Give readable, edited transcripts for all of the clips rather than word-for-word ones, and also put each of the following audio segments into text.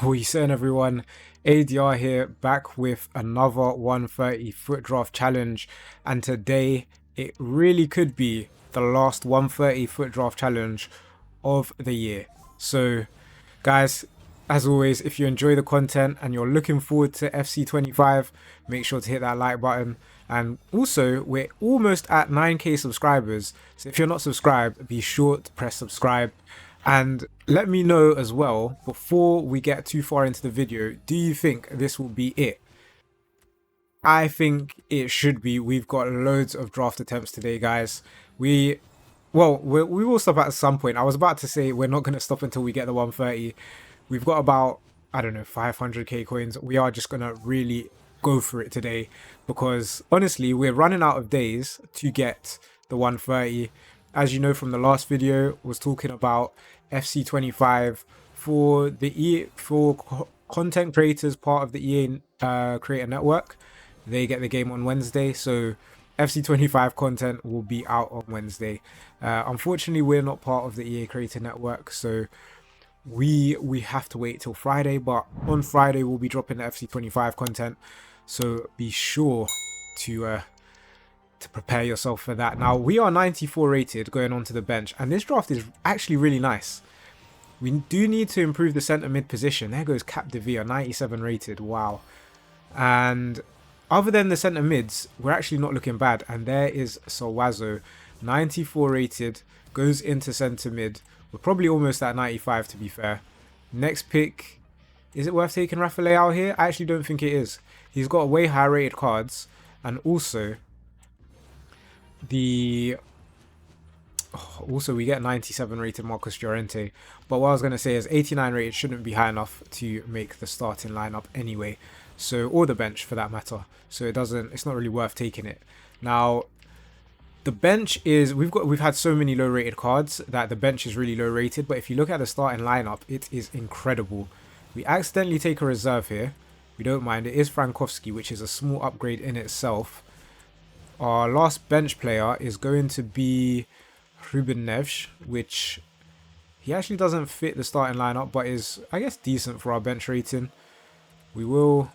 What are you saying, everyone? ADR here, back with another 130 FUT Draft challenge, and today it really could be the last 130 FUT Draft challenge of the year. So, guys, as always, if you enjoy the content and you're looking forward to FC25, make sure to hit that like button. And also, we're almost at 9k subscribers, so if you're not subscribed, be sure to press subscribe. And let me know as well, before we get too far into the video, do you think this will be it? I think it should be. We've got loads of draft attempts today, guys. We will stop at some point. I was about to say we're not going to stop until we get the 130. We've got about, I don't know, 500k coins. We are just going to really go for it today because honestly, we're running out of days to get the 130. As you know from the last video, was talking about FC25 for the content creators, part of the EA creator network. They get the game on Wednesday, so FC25 content will be out on Wednesday. Unfortunately, we're not part of the EA creator network, so we have to wait till Friday. But on Friday, we'll be dropping the FC25 content, so be sure to prepare yourself for that. Now, we are 94 rated going onto the bench, and this draft is actually really nice. We do need to improve the centre mid position. There goes Cap de Villa, 97 rated. Wow. And other than the centre mids, we're actually not looking bad. And there is Sawazo, 94 rated, goes into centre mid. We're probably almost at 95 to be fair. Next pick, is it worth taking Rafael out here? I actually don't think it is. He's got way higher rated cards, and also we get 97 rated Marcus Llorente. But what I was going to say is 89 rated shouldn't be high enough to make the starting lineup anyway, so, or the bench for that matter, so it's not really worth taking it. Now the bench is, we've had so many low rated cards that the bench is really low rated, but if you look at the starting lineup, it is incredible. We accidentally take a reserve here, we don't mind. It is Frankowski, which is a small upgrade in itself. Our last bench player is going to be Ruben Neves, which he actually doesn't fit the starting lineup, but is, I guess, decent for our bench rating. We will.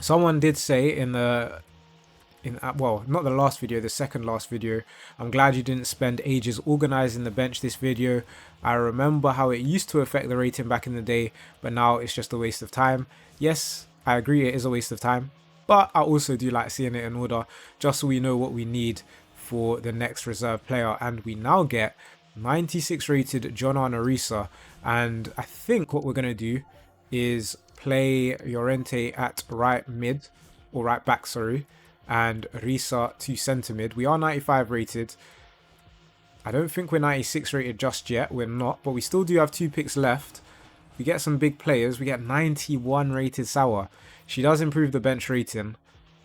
Someone did say well, not the last video, the second last video, I'm glad you didn't spend ages organizing the bench this video. I remember how it used to affect the rating back in the day, but now it's just a waste of time. Yes, I agree, it is a waste of time. But I also do like seeing it in order, just so we know what we need for the next reserve player. And we now get 96 rated John Arisa. And I think what we're going to do is play Llorente at right mid, or right back, sorry, and Risa to centre mid. We are 95 rated. I don't think we're 96 rated just yet. We're not, but we still do have 2 picks left. We get some big players. We get 91 rated Sawa. She does improve the bench rating,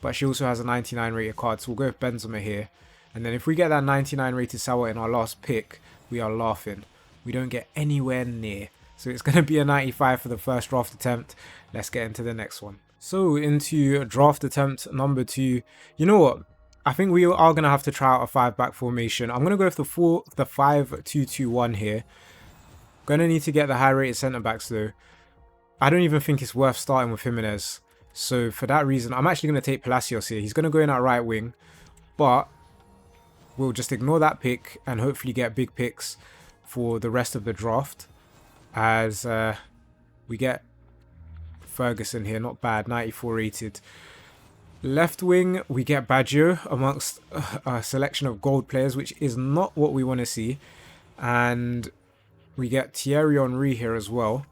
but she also has a 99 rated card, so we'll go with Benzema here. And then if we get that 99 rated Sawa in our last pick, we are laughing. We don't get anywhere near. So it's going to be a 95 for the first draft attempt. Let's get into the next one. So into draft attempt number 2. You know what? I think we are going to have to try out a 5-back formation. I'm going to go with the 5-2-2-1 here. Going to need to get the high rated centre backs though. I don't even think it's worth starting with Jimenez. So for that reason, I'm actually going to take Palacios here. He's going to go in at right wing, but we'll just ignore that pick and hopefully get big picks for the rest of the draft. As we get Ferguson here, not bad, 94 rated. Left wing, we get Baggio amongst a selection of gold players, which is not what we want to see. And we get Thierry Henry here as well.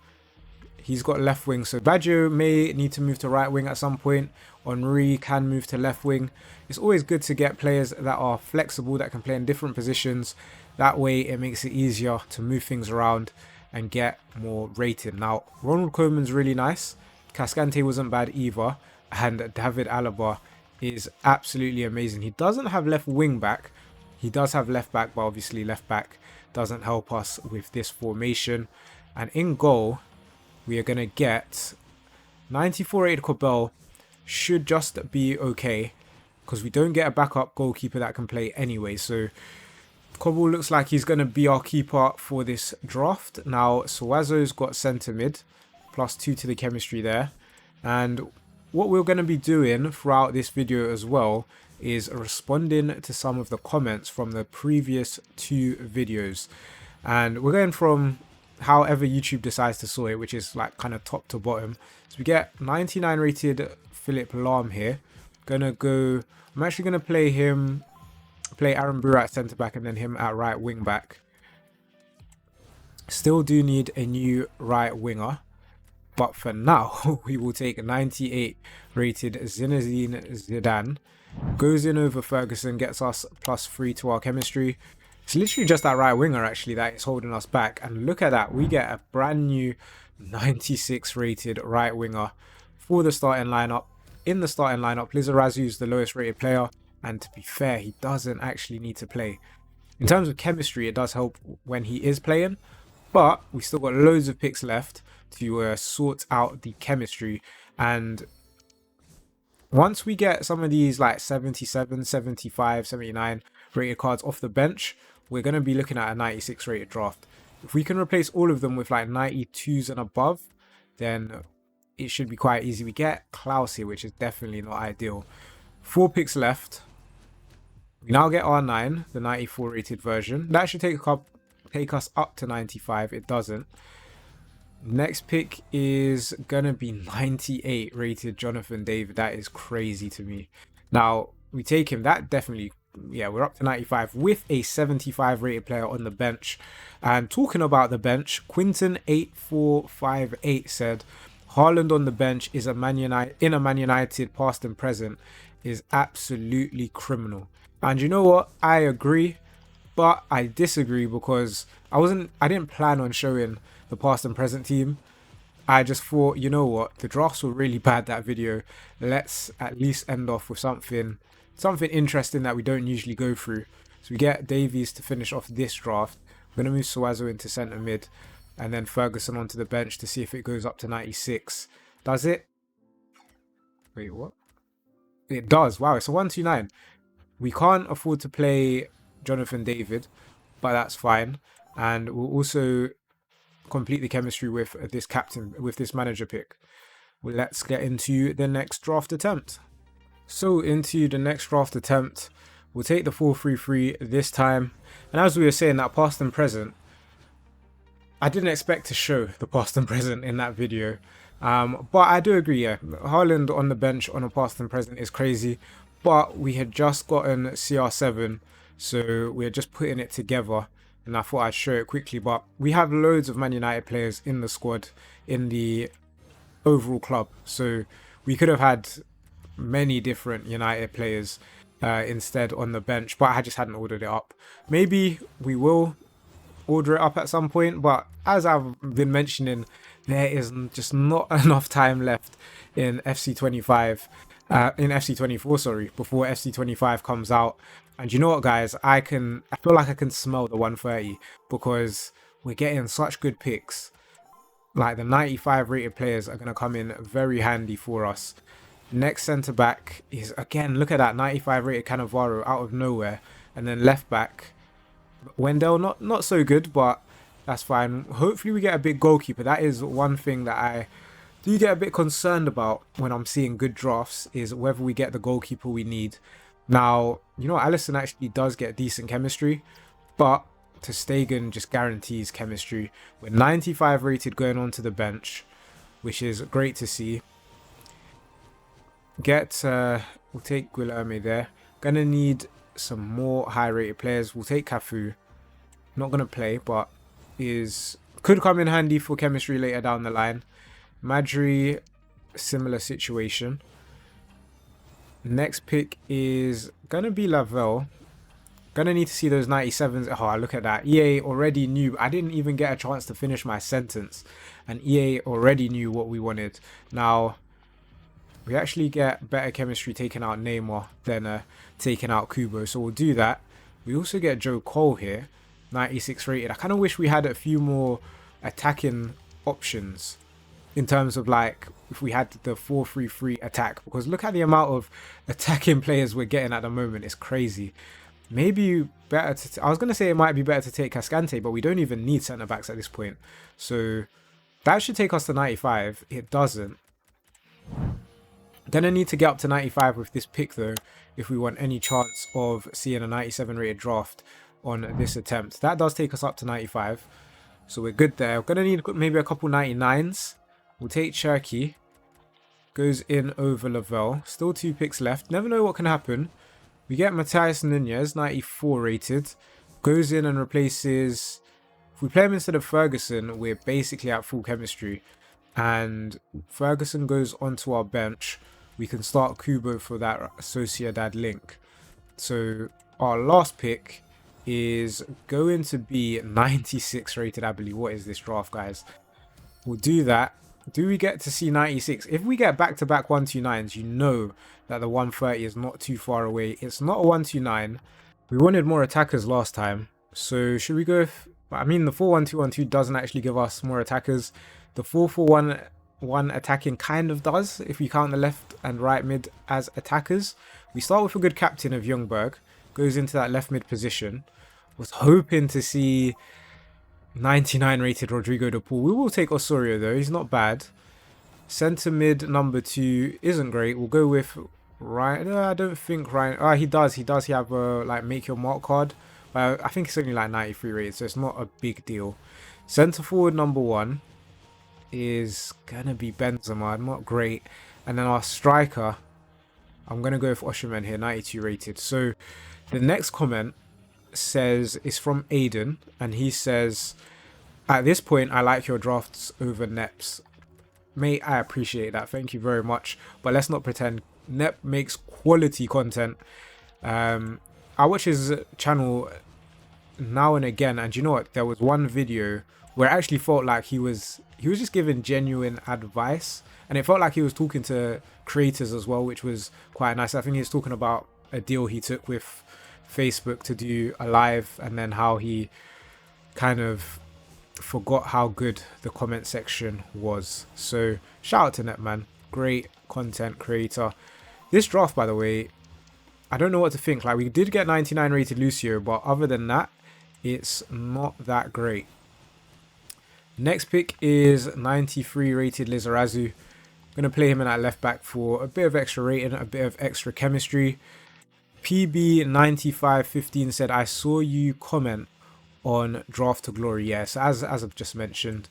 He's got left wing, so Baggio may need to move to right wing at some point. Henry can move to left wing. It's always good to get players that are flexible, that can play in different positions. That way it makes it easier to move things around and get more rating. Now, Ronald Koeman's really nice. Cascante wasn't bad either. And David Alaba is absolutely amazing. He doesn't have left wing back. He does have left back, but obviously left back doesn't help us with this formation. And in goal, we are going to get 94 rated Cobel. Should just be okay, because we don't get a backup goalkeeper that can play anyway. So Kobel looks like he's going to be our keeper for this draft. Now, Suazo's got centre mid, +2 to the chemistry there. And what we're going to be doing throughout this video as well is responding to some of the comments from the previous 2 videos. And we're going from however YouTube decides to sort it, which is like kind of top to bottom. So we get 99 rated Philip Lahm here. I'm actually going to play Aaron Brewer at centre back and then him at right wing back. Still do need a new right winger, but for now we will take 98 rated Zinedine Zidane. Goes in over Ferguson, gets us +3 to our chemistry. It's literally just that right winger actually that is holding us back, and look at that, we get a brand new 96 rated right winger for the starting lineup. In the starting lineup, Lizarazu is the lowest rated player, and to be fair, he doesn't actually need to play. In terms of chemistry, it does help when he is playing, but we still got loads of picks left to sort out the chemistry. And once we get some of these like 77, 75, 79 rated cards off the bench, we're going to be looking at a 96 rated draft. If we can replace all of them with like 92s and above, then it should be quite easy. We get Klaus here, which is definitely not ideal. 4 picks left. We now get R9, the 94 rated version. That should take us up to 95. It doesn't. Next pick is gonna be 98 rated Jonathan David. That is crazy to me. Now we take him. That definitely, yeah, we're up to 95 with a 75 rated player on the bench. And talking about the bench, Quinton8458 said Haaland on the bench is in a Man United past and present is absolutely criminal. And you know what? I agree, but I disagree because I didn't plan on showing the past and present team. I just thought, you know what? The drafts were really bad that video. Let's at least end off with something interesting that we don't usually go through. So we get Davies to finish off this draft. We're going to move Suazo into centre mid and then Ferguson onto the bench to see if it goes up to 96. Does it? Wait, what? It does. Wow, it's a 129. We can't afford to play Jonathan David, but that's fine. And we'll also complete the chemistry with this manager pick. Well, let's get into the next draft attempt. So into the next draft attempt, we'll take the 4-3-3 this time. And as we were saying, that past and present, I didn't expect to show the past and present in that video. But I do agree, yeah, Haaland on the bench on a past and present is crazy. But we had just gotten CR7, so we're just putting it together. And I thought I'd show it quickly. But we have loads of Man United players in the squad, in the overall club. So we could have had many different United players instead on the bench. But I just hadn't ordered it up. Maybe we will order it up at some point. But as I've been mentioning, there is just not enough time left in FC25. In FC24, sorry, before FC25 comes out. And you know what, guys, I feel like I can smell the 130 because we're getting such good picks. Like the 95 rated players are going to come in very handy for us. Next centre back is, again, look at that, 95 rated Cannavaro out of nowhere. And then left back, Wendell, not so good, but that's fine. Hopefully we get a big goalkeeper. That is one thing that I do get a bit concerned about when I'm seeing good drafts, is whether we get the goalkeeper we need. Now, you know, Alisson actually does get decent chemistry, but ter Stegen just guarantees chemistry. We're 95 rated going onto the bench, which is great to see. We'll take Guilherme there. Gonna need some more high rated players. We'll take Cafu. Not gonna play, but could come in handy for chemistry later down the line. Madri, similar situation. Next pick is gonna be Lavelle. Gonna need to see those 97s. Oh, look at that. EA already knew. I didn't even get a chance to finish my sentence, and EA already knew what we wanted. Now, we actually get better chemistry taking out Neymar than taking out Kubo, so we'll do that. We also get Joe Cole here, 96 rated. I kind of wish we had a few more attacking options in terms of, like, if we had the 4-3-3 attack, because look at the amount of attacking players we're getting at the moment. It's crazy. maybe better to... I was going to say it might be better to take Cascante, but we don't even need centre-backs at this point. So that should take us to 95. It doesn't. Gonna need to get up to 95 with this pick though, if we want any chance of seeing a 97 rated draft on this attempt. That does take us up to 95. So we're good there. We're gonna need maybe a couple 99s. We'll take Cherky. Goes in over Lavelle. Still 2 picks left. Never know what can happen. We get Matthias Nunez, 94 rated. Goes in and replaces... If we play him instead of Ferguson, we're basically at full chemistry. And Ferguson goes onto our bench. We can start Kubo for that Sociedad link. So our last pick is going to be 96 rated, I believe. What is this draft, guys? We'll do that. Do we get to see 96? If we get back-to-back 129s, you know that the 130 is not too far away. It's not a 129. We wanted more attackers last time. So should we go... I mean, the 4-1-2-1-2 doesn't actually give us more attackers. The 4-4-1-1 attacking kind of does, if we count the left and right mid as attackers. We start with a good captain of Ljungberg. Goes into that left mid position. Was hoping to see 99 rated Rodrigo de Paul. We will take Osorio though, he's not bad. Centre mid number 2 isn't great. We'll go with Ryan. No, I don't think Ryan... he does. He have a like make your mark card. But I think it's only like 93 rated, so it's not a big deal. Centre forward number 1 is gonna be Benzema, not great. And then our striker, I'm gonna go with Osherman here, 92 rated. So the next comment says, it's from Aiden, and he says, at this point I like your drafts over Nep's. Mate, I appreciate that, thank you very much, but let's not pretend. Nep makes quality content. I watch his channel now and again, and you know what, there was one video where it actually felt like he was just giving genuine advice, and it felt like he was talking to creators as well, which was quite nice. I think he was talking about a deal he took with Facebook to do a live, and then how he kind of forgot how good the comment section was. So shout out to Netman, great content creator. This draft, by the way, I don't know what to think. Like, we did get 99 rated Lucio, but other than that, it's not that great. Next pick is 93 rated Lizarazu. Gonna play him in at left back for a bit of extra rating, a bit of extra chemistry. PB9515 said, I saw you comment on Draft to Glory. Yes, as I've just mentioned,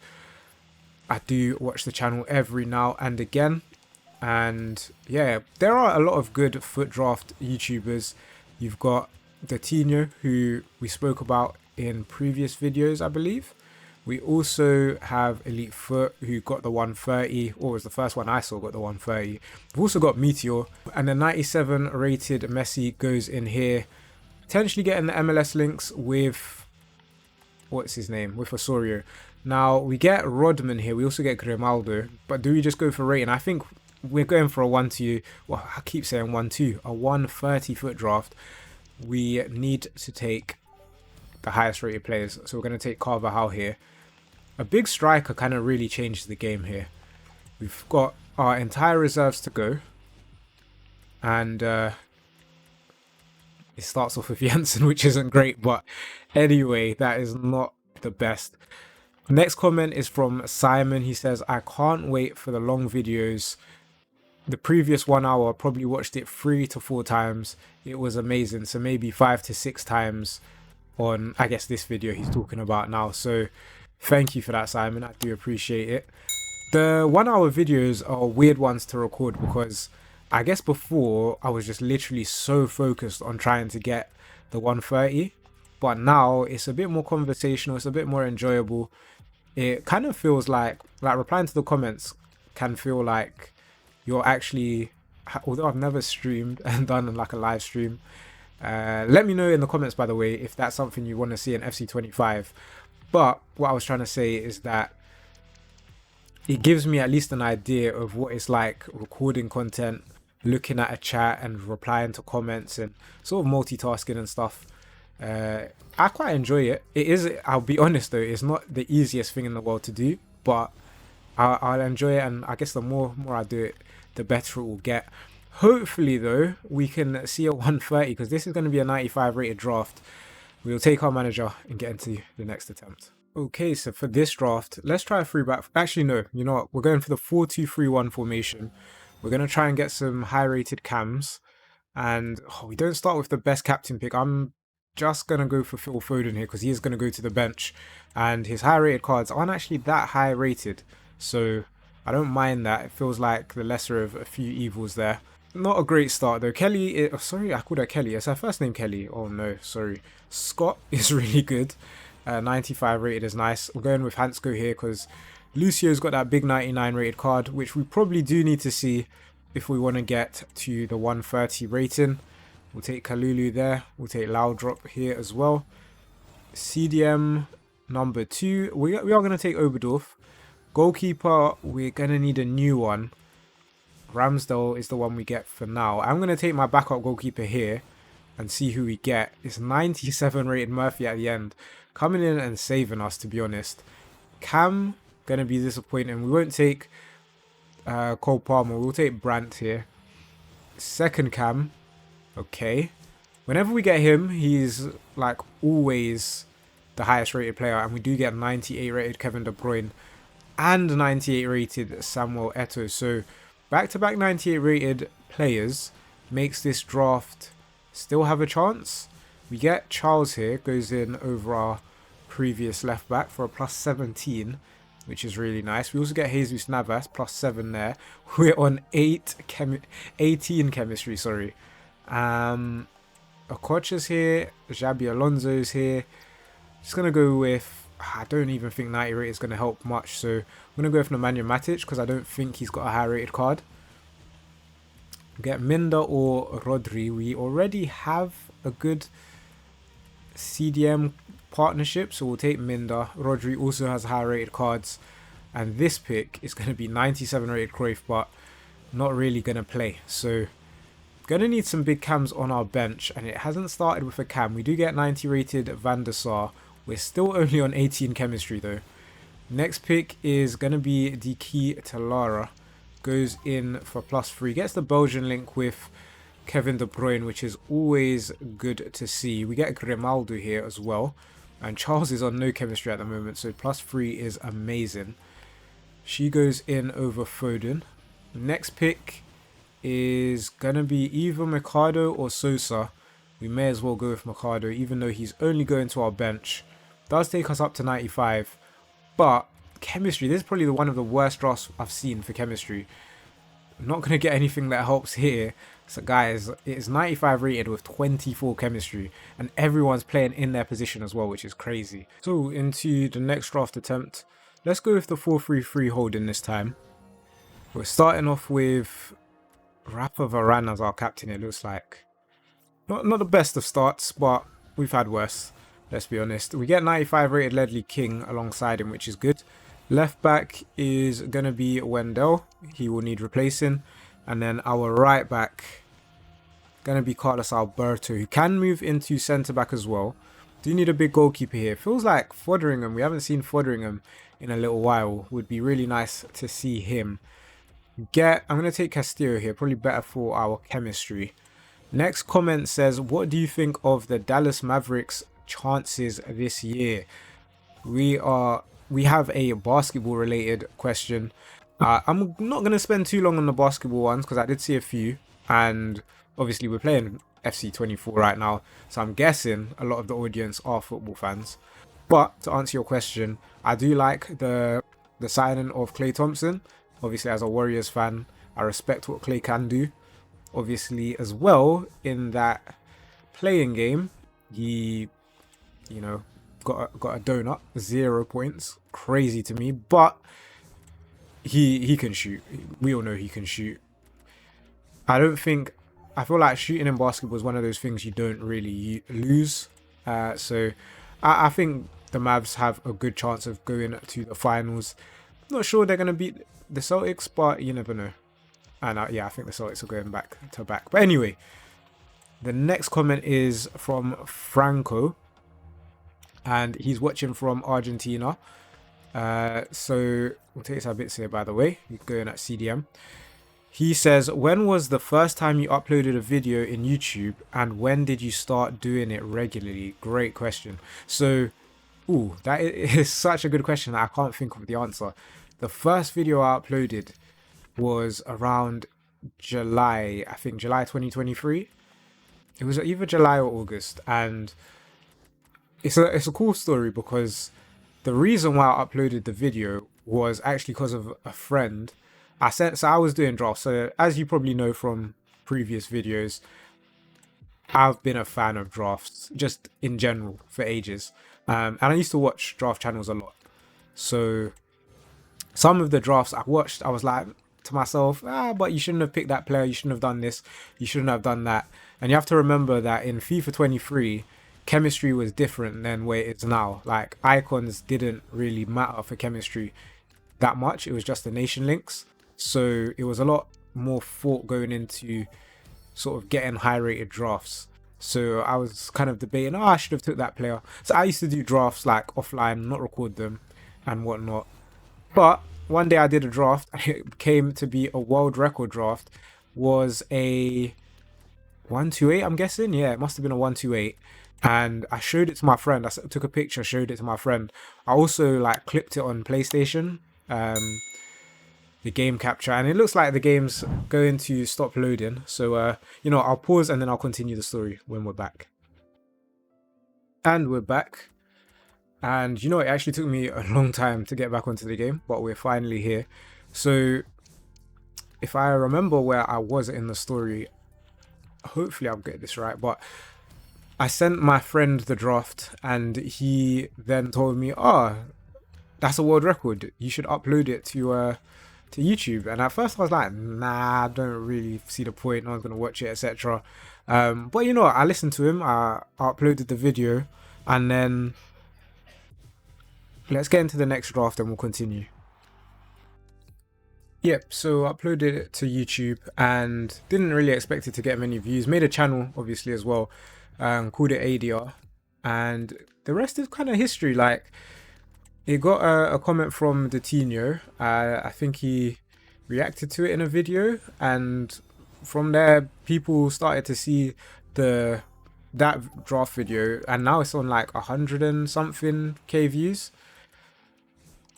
I do watch the channel every now and again. And yeah, there are a lot of good FUT Draft YouTubers. You've got xDuttinho, who we spoke about in previous videos, I believe. We also have Elite Foot, who got the 130, or was the first one I saw got the 130. We've also got Meteor, and the 97 rated Messi goes in here. Potentially getting the MLS links with, what's his name, with Osorio. Now, we get Rodman here, we also get Grimaldo, but do we just go for rating? I think we're going for a 1-2, well, I keep saying 1-2, a 130 FUT draft. We need to take the highest rated players, so we're going to take Carvajal here. A big striker kind of really changes the game here. We've got our entire reserves to go, and it starts off with Jensen, which isn't great, but anyway, that is not the best. Next comment is from Simon. He says, I can't wait for the long videos. The previous 1 hour, I probably watched it 3 to 4 times. It was amazing, so maybe 5 to 6 times on, I guess, this video he's talking about now. So thank you for that, Simon. I do appreciate it. The 1 hour videos are weird ones to record because I guess before I was just literally so focused on trying to get the 130, but now it's a bit more conversational, it's a bit more enjoyable. It kind of feels like replying to the comments can feel like you're actually, although I've never streamed and done like a live stream, let me know in the comments, by the way, if that's something you want to see in FC25. But what I was trying to say is that it gives me at least an idea of what it's like recording content, looking at a chat and replying to comments and sort of multitasking and stuff. I quite enjoy it. It is, I'll be honest though, it's not the easiest thing in the world to do, but I'll enjoy it, and I guess the more I do it, the better it will get. Hopefully, though, we can see a 130 because this is going to be a 95 rated draft. We'll take our manager and get into the next attempt. Okay, so for this draft, let's try a 3-back. Actually, no, you know what? We're going for the 4-2-3-1 formation. We're going to try and get some high-rated cams. And we don't start with the best captain pick. I'm just going to go for Phil Foden here because he is going to go to the bench. And his high-rated cards aren't actually that high-rated. So I don't mind that. It feels like the lesser of a few evils there. Not a great start though. Kelly, sorry, I called her Kelly. It's her first name Kelly. Oh no, sorry. Scott is really good. 95 rated is nice. We're going with Hansko here because Lucio's got that big 99 rated card, which we probably do need to see if we want to get to the 130 rating. We'll take Kalulu there. We'll take Laudrup here as well. CDM number 2. We are going to take Oberdorf. Goalkeeper, we're going to need a new one. Ramsdale is the one we get for now. I'm going to take my backup goalkeeper here and see who we get. It's 97 rated Murphy at the end. Coming in and saving us, to be honest. Cam, going to be disappointing. We won't take Cole Palmer. We'll take Brandt here. Second Cam. Okay. Whenever we get him, he's like always the highest rated player. And we do get 98 rated Kevin De Bruyne and 98 rated Samuel Eto'o. So back-to-back 98 rated players makes this draft still have a chance. We get Charles here, goes in over our previous left back for a plus 17, which is really nice. We also get Jesus Navas, plus 7 there. We're on 18 chemistry, sorry. Okocha's here, Xabi Alonso's here. Just going to go with, I don't even think 90 rate is going to help much, so I'm going to go with Nemanja Matic because I don't think he's got a high rated card. Get Minda or Rodri. We already have a good CDM partnership, so we'll take Minda. Rodri also has high rated cards, and this pick is going to be 97 rated Cruyff, but not really going to play. So going to need some big cams on our bench, and it hasn't started with a cam. We do get 90 rated Van der Sar. We're still only on 18 chemistry though. Next pick is going to be Diki Talara. Goes in for plus 3. Gets the Belgian link with Kevin De Bruyne, which is always good to see. We get Grimaldo here as well. And Charles is on no chemistry at the moment, so plus 3 is amazing. She goes in over Foden. Next pick is going to be either Mercado or Sosa. We may as well go with Mercado, even though he's only going to our bench. Does take us up to 95, but chemistry, this is probably one of the worst drafts I've seen for chemistry. I'm not going to get anything that helps here. So guys, it is 95 rated with 24 chemistry, and everyone's playing in their position as well, which is crazy. So into the next draft attempt, let's go with the 4-3-3 holding this time. We're starting off with Rafa Varane as our captain, it looks like. Not the best of starts, but we've had worse. Let's be honest. We get 95 rated Ledley King alongside him, which is good. Left back is going to be Wendell. He will need replacing. And then our right back, going to be Carlos Alberto, who can move into centre back as well. Do need a big goalkeeper here. Feels like Fotheringham. We haven't seen Fotheringham in a little while. Would be really nice to see him. I'm going to take Castillo here. Probably better for our chemistry. Next comment says, what do you think of the Dallas Mavericks chances this year? We have a basketball related question. I'm not going to spend too long on the basketball ones because I did see a few, and obviously we're playing FC25 right now, so I'm guessing a lot of the audience are football fans. But to answer your question, I do like the signing of Klay Thompson. Obviously, as a Warriors fan, I respect what Klay can do. Obviously, as well, in that playing game, he, you know, got a donut, 0 points, crazy to me, but he can shoot. We all know he can shoot. I feel like shooting in basketball is one of those things you don't really lose. So I think the Mavs have a good chance of going to the finals. Not sure they're going to beat the Celtics, but you never know. And yeah, I think the Celtics are going back to back. But anyway, the next comment is from Franco, and he's watching from Argentina. So we'll take our bits here, by the way. He's going at CDM. He says, when was the first time you uploaded a video in YouTube and when did you start doing it regularly? Great question. So, ooh, that is such a good question that I can't think of the answer. The first video I uploaded was around July, I think July 2023. It was either July or August, and it's a cool story because the reason why I uploaded the video was actually because of a friend. So I was doing drafts. So as you probably know from previous videos, I've been a fan of drafts just in general for ages. And I used to watch draft channels a lot. So some of the drafts I watched, I was like to myself, but you shouldn't have picked that player. You shouldn't have done this. You shouldn't have done that. And you have to remember that in FIFA 23, chemistry was different than where it is now. Like icons didn't really matter for chemistry that much. It was just the nation links. So it was a lot more thought going into sort of getting high rated drafts. So I was kind of debating, I should have took that player. So I used to do drafts like offline, not record them and whatnot. But one day I did a draft and it came to be a world record draft. Was a 128, I'm guessing. Yeah, it must have been a 128. And I showed it to my friend. I took a picture, showed it to my friend. I also like clipped it on PlayStation, the game capture, and it looks like the game's going to stop loading. So, I'll pause and then I'll continue the story when we're back. And we're back. And it actually took me a long time to get back onto the game, but we're finally here. So if I remember where I was in the story, hopefully I'll get this right, but I sent my friend the draft and he then told me, that's a world record. You should upload it to YouTube. And at first I was like, nah, I don't really see the point. No one's going to watch it, etc. But I listened to him. I uploaded the video and then let's get into the next draft and we'll continue. Yep, so uploaded it to YouTube and didn't really expect it to get many views. Made a channel, obviously, as well. Called it ADR. And the rest is kind of history. Like, it got a comment from xDuttinho. I think he reacted to it in a video. And from there, people started to see that draft video. And now it's on like 100 and something K views.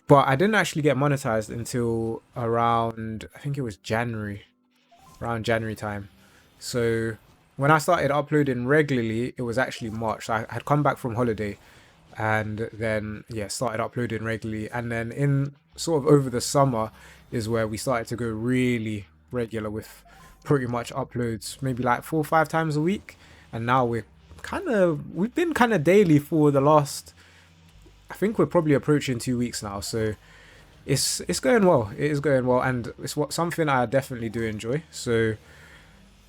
But I didn't actually get monetized until around, I think it was January, around January time. So when I started uploading regularly, it was actually March. So I had come back from holiday and then, started uploading regularly. And then in sort of over the summer is where we started to go really regular with pretty much uploads, maybe like 4 or 5 times a week. And now we've been kind of daily for the last, I think we're probably approaching 2 weeks now, so it's going well. It is going well, and it's something I definitely do enjoy. So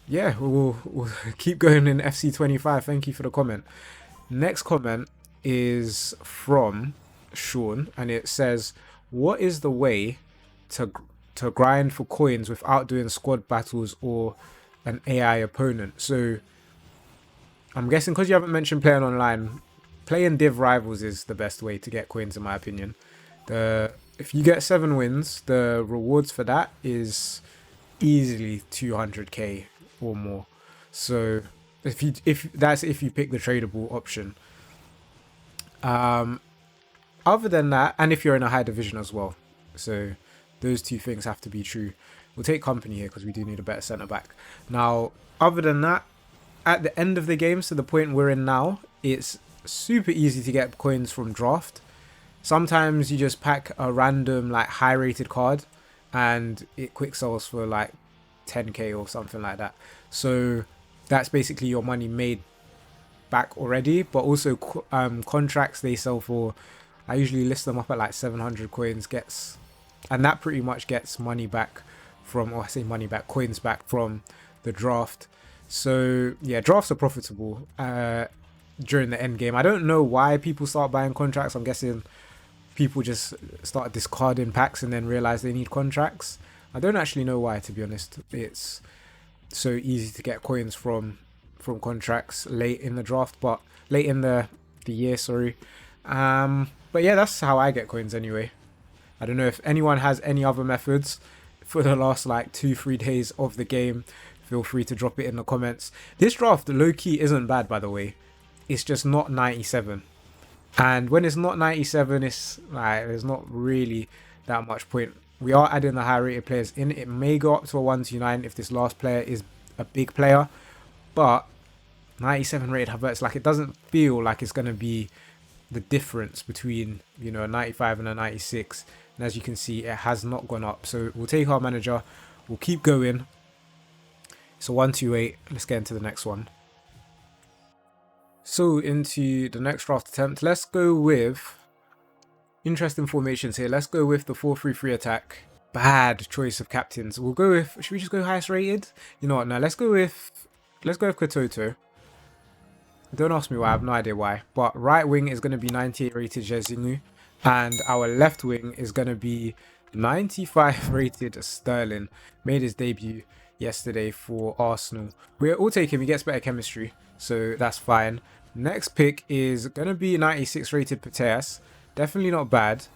yeah, we'll keep going in FC25. Thank you for the comment. Next comment is from Sean, and it says, "What is the way to grind for coins without doing squad battles or an AI opponent?" So I'm guessing because you haven't mentioned playing online. Playing Div Rivals is the best way to get coins in my opinion. If you get 7 wins, the rewards for that is easily 200k or more. So if you pick the tradable option. Other than that, and if you're in a high division as well. So those 2 things have to be true. We'll take company here because we do need a better centre back. Now, other than that, at the end of the game, so the point we're in now, it's super easy to get coins from draft. Sometimes you just pack a random like high rated card and it quick sells for like 10k or something like that. So that's basically your money made back already. But also contracts they sell for, I usually list them up at like 700 coins, and that pretty much gets money back from, or I say money back, coins back from the draft. So yeah, drafts are profitable during the end game. I don't know why people start buying contracts. I'm guessing people just start discarding packs and then realize they need contracts. I don't actually know why, to be honest. It's so easy to get coins from contracts late in the draft, but late in the year, sorry. But yeah, that's how I get coins anyway. I don't know if anyone has any other methods. for the last like 2-3 days of the game, feel free to drop it in the comments. This draft low-key isn't bad, by the way. It's just not 97. And when it's not 97, it's like there's not really that much point. We are adding the high rated players in. It may go up to a 129 if this last player is a big player, but 97 rated Havertz, like, it doesn't feel like it's going to be the difference between, you know, a 95 and a 96. And as you can see, it has not gone up. So we'll take our manager, we'll keep going. So 128. Let's get into the next one. So into the next draft attempt, let's go with interesting formations here. Let's go with the 4-3-3 attack. Bad choice of captains. We'll go with, should we just go highest rated? You know what? No, let's go with Katoto. Don't ask me why, I have no idea why. But right wing is going to be 98 rated Xduttinho, and our left wing is going to be 95 rated Sterling. Made his debut yesterday for Arsenal. We're all taking, he gets better chemistry, so that's fine. Next pick is going to be 96 rated Nepenthez. Definitely not bad.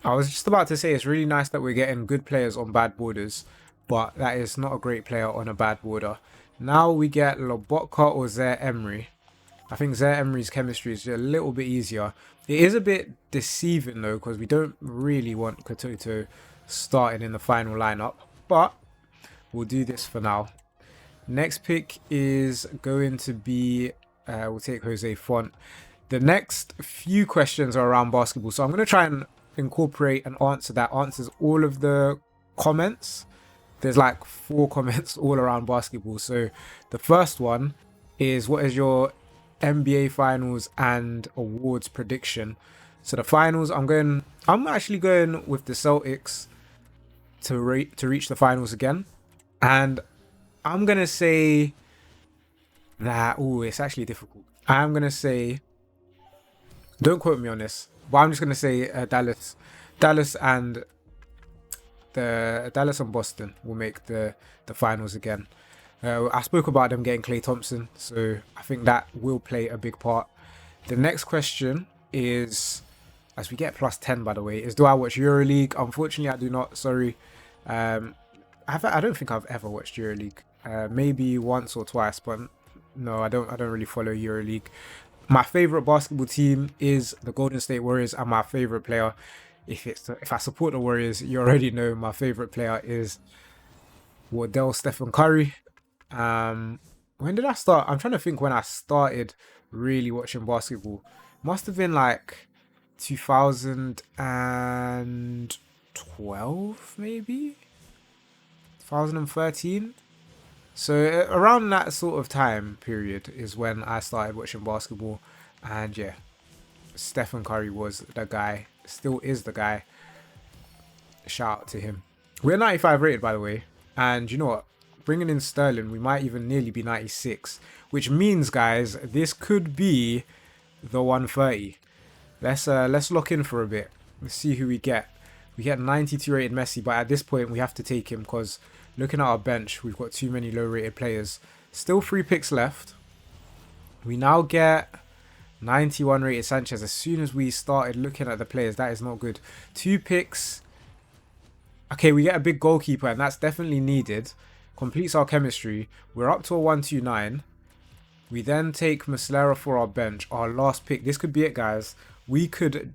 I was just about to say it's really nice that we're getting good players on bad borders, but that is not a great player on a bad border. Now we get Lobotka or Zaire-Emery. I think Zaire-Emery's chemistry is a little bit easier. It is a bit deceiving though, because we don't really want Katoto starting in the final lineup, but we'll do this for now. Next pick is going to be, we'll take Jose Font. The next few questions are around basketball, so I'm going to try and incorporate an answer that answers all of the comments. There's like 4 comments all around basketball. So the first one is, what is your NBA finals and awards prediction? So the finals, I'm actually going with the Celtics to reach the finals again. And I'm going to say that, it's actually difficult. I'm going to say, don't quote me on this, but I'm just going to say Dallas and Boston will make the finals again. I spoke about them getting Klay Thompson, so I think that will play a big part. The next question is, as we get plus 10 by the way, is, do I watch EuroLeague? Unfortunately, I do not. Sorry. I don't think I've ever watched EuroLeague. Maybe once or twice, but no, I don't really follow EuroLeague. My favorite basketball team is the Golden State Warriors, and my favorite player, if I support the Warriors, you already know my favorite player is Stephen Curry. When did I start? I'm trying to think when I started really watching basketball. Must have been like 2012, maybe 2013. So around that sort of time period is when I started watching basketball, and yeah, Stephen Curry was the guy, still is the guy. Shout out to him. We're 95 rated by the way, and you know what? Bringing in Sterling, we might even nearly be 96, which means, guys, this could be the 130. Let's lock in for a bit. Let's see who we get. We get 92 rated Messi, but at this point we have to take him because looking at our bench, we've got too many low rated players. Still 3 picks left. We now get 91 rated Sanchez. As soon as we started looking at the players, that is not good. 2 picks. Okay, we get a big goalkeeper, and that's definitely needed. Completes our chemistry. We're up to a 129. We then take Muslera for our bench. Our last pick. This could be it, guys. We could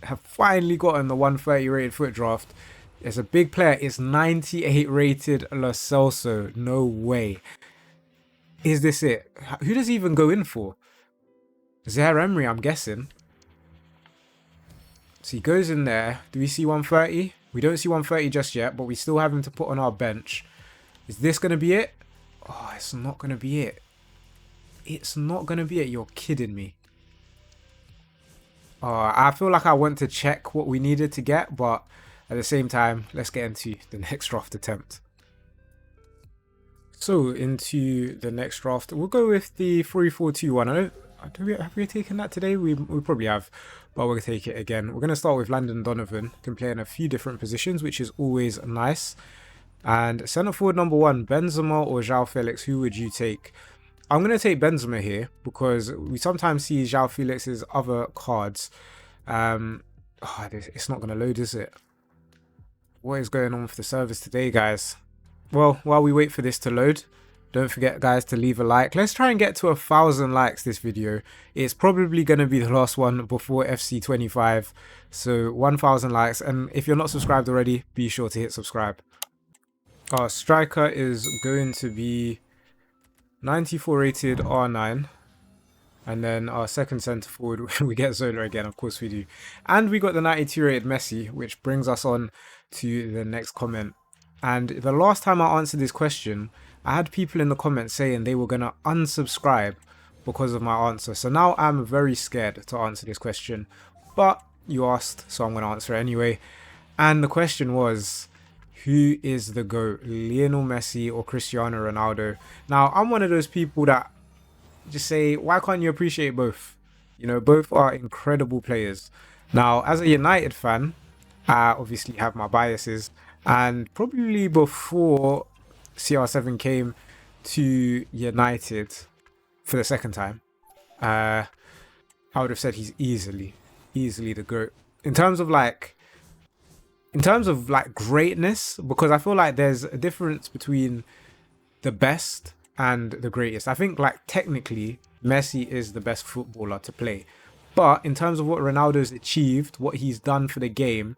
have finally gotten the 130 rated FUT Draft. There's a big player. It's 98 rated Lo Celso. No way. Is this it? Who does he even go in for? Zaire-Emery, I'm guessing. So he goes in there. Do we see 130? We don't see 130 just yet, but we still have him to put on our bench. Is this going to be it? Oh, it's not going to be it. It's not going to be it. You're kidding me. I feel like I want to check what we needed to get, but at the same time, let's get into the next draft attempt. So, into the next draft, we'll go with the 3-4-2-1. Have we taken that today? We probably have, but we'll take it again. We're going to start with Landon Donovan. Can play in a few different positions, which is always nice. And centre forward number 1, Benzema or João Felix, who would you take? I'm going to take Benzema here because we sometimes see João Felix's other cards. It's not going to load, is it? What is going on with the servers today, guys? Well, while we wait for this to load, don't forget, guys, to leave a like. Let's try and get to 1,000 likes this video. It's probably going to be the last one before FC25. So 1,000 likes. And if you're not subscribed already, be sure to hit subscribe. Our striker is going to be 94 rated R9. And then our second centre forward, we get Zola again, of course we do. And we got the 92 rated Messi, which brings us on to the next comment. And the last time I answered this question, I had people in the comments saying they were going to unsubscribe because of my answer. So now I'm very scared to answer this question. But you asked, so I'm going to answer it anyway. And the question was, who is the GOAT, Lionel Messi or Cristiano Ronaldo? Now, I'm one of those people that just say, why can't you appreciate both? You know, both are incredible players. Now, as a United fan, I obviously have my biases, and probably before CR7 came to United for the second time, I would have said he's easily the GOAT. In terms of like greatness, because I feel like there's a difference between the best and the greatest. I think like technically Messi is the best footballer to play, but in terms of what Ronaldo's achieved, what he's done for the game,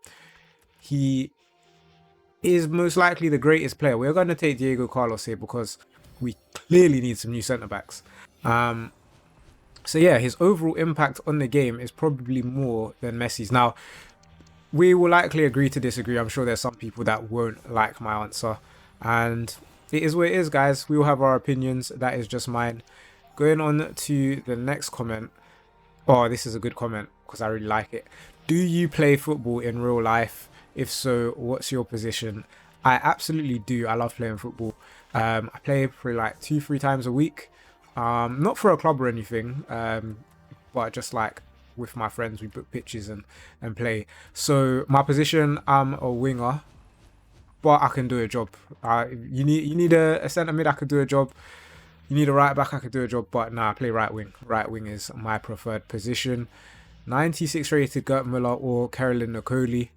he is most likely the greatest player. We're going to take Diego Carlos here because we clearly need some new centre backs. So yeah, his overall impact on the game is probably more than Messi's. Now, we will likely agree to disagree. I'm sure there's some people that won't like my answer, and it is what it is, guys. We all have our opinions. That is just mine. Going on to the next comment. Oh, this is a good comment because I really like it. Do you play football in real life? If so, what's your position? I absolutely do. I love playing football. I play for like 2-3 times a week. Not for a club or anything, but just like with my friends, we book pitches and play. So my position, I'm a winger, but I can do a job. You need a centre mid, I could do a job. You need a right back, I could do a job. But nah, I play right wing. Right wing is my preferred position. 96 rated Gert Muller or Kerolin Nicoli.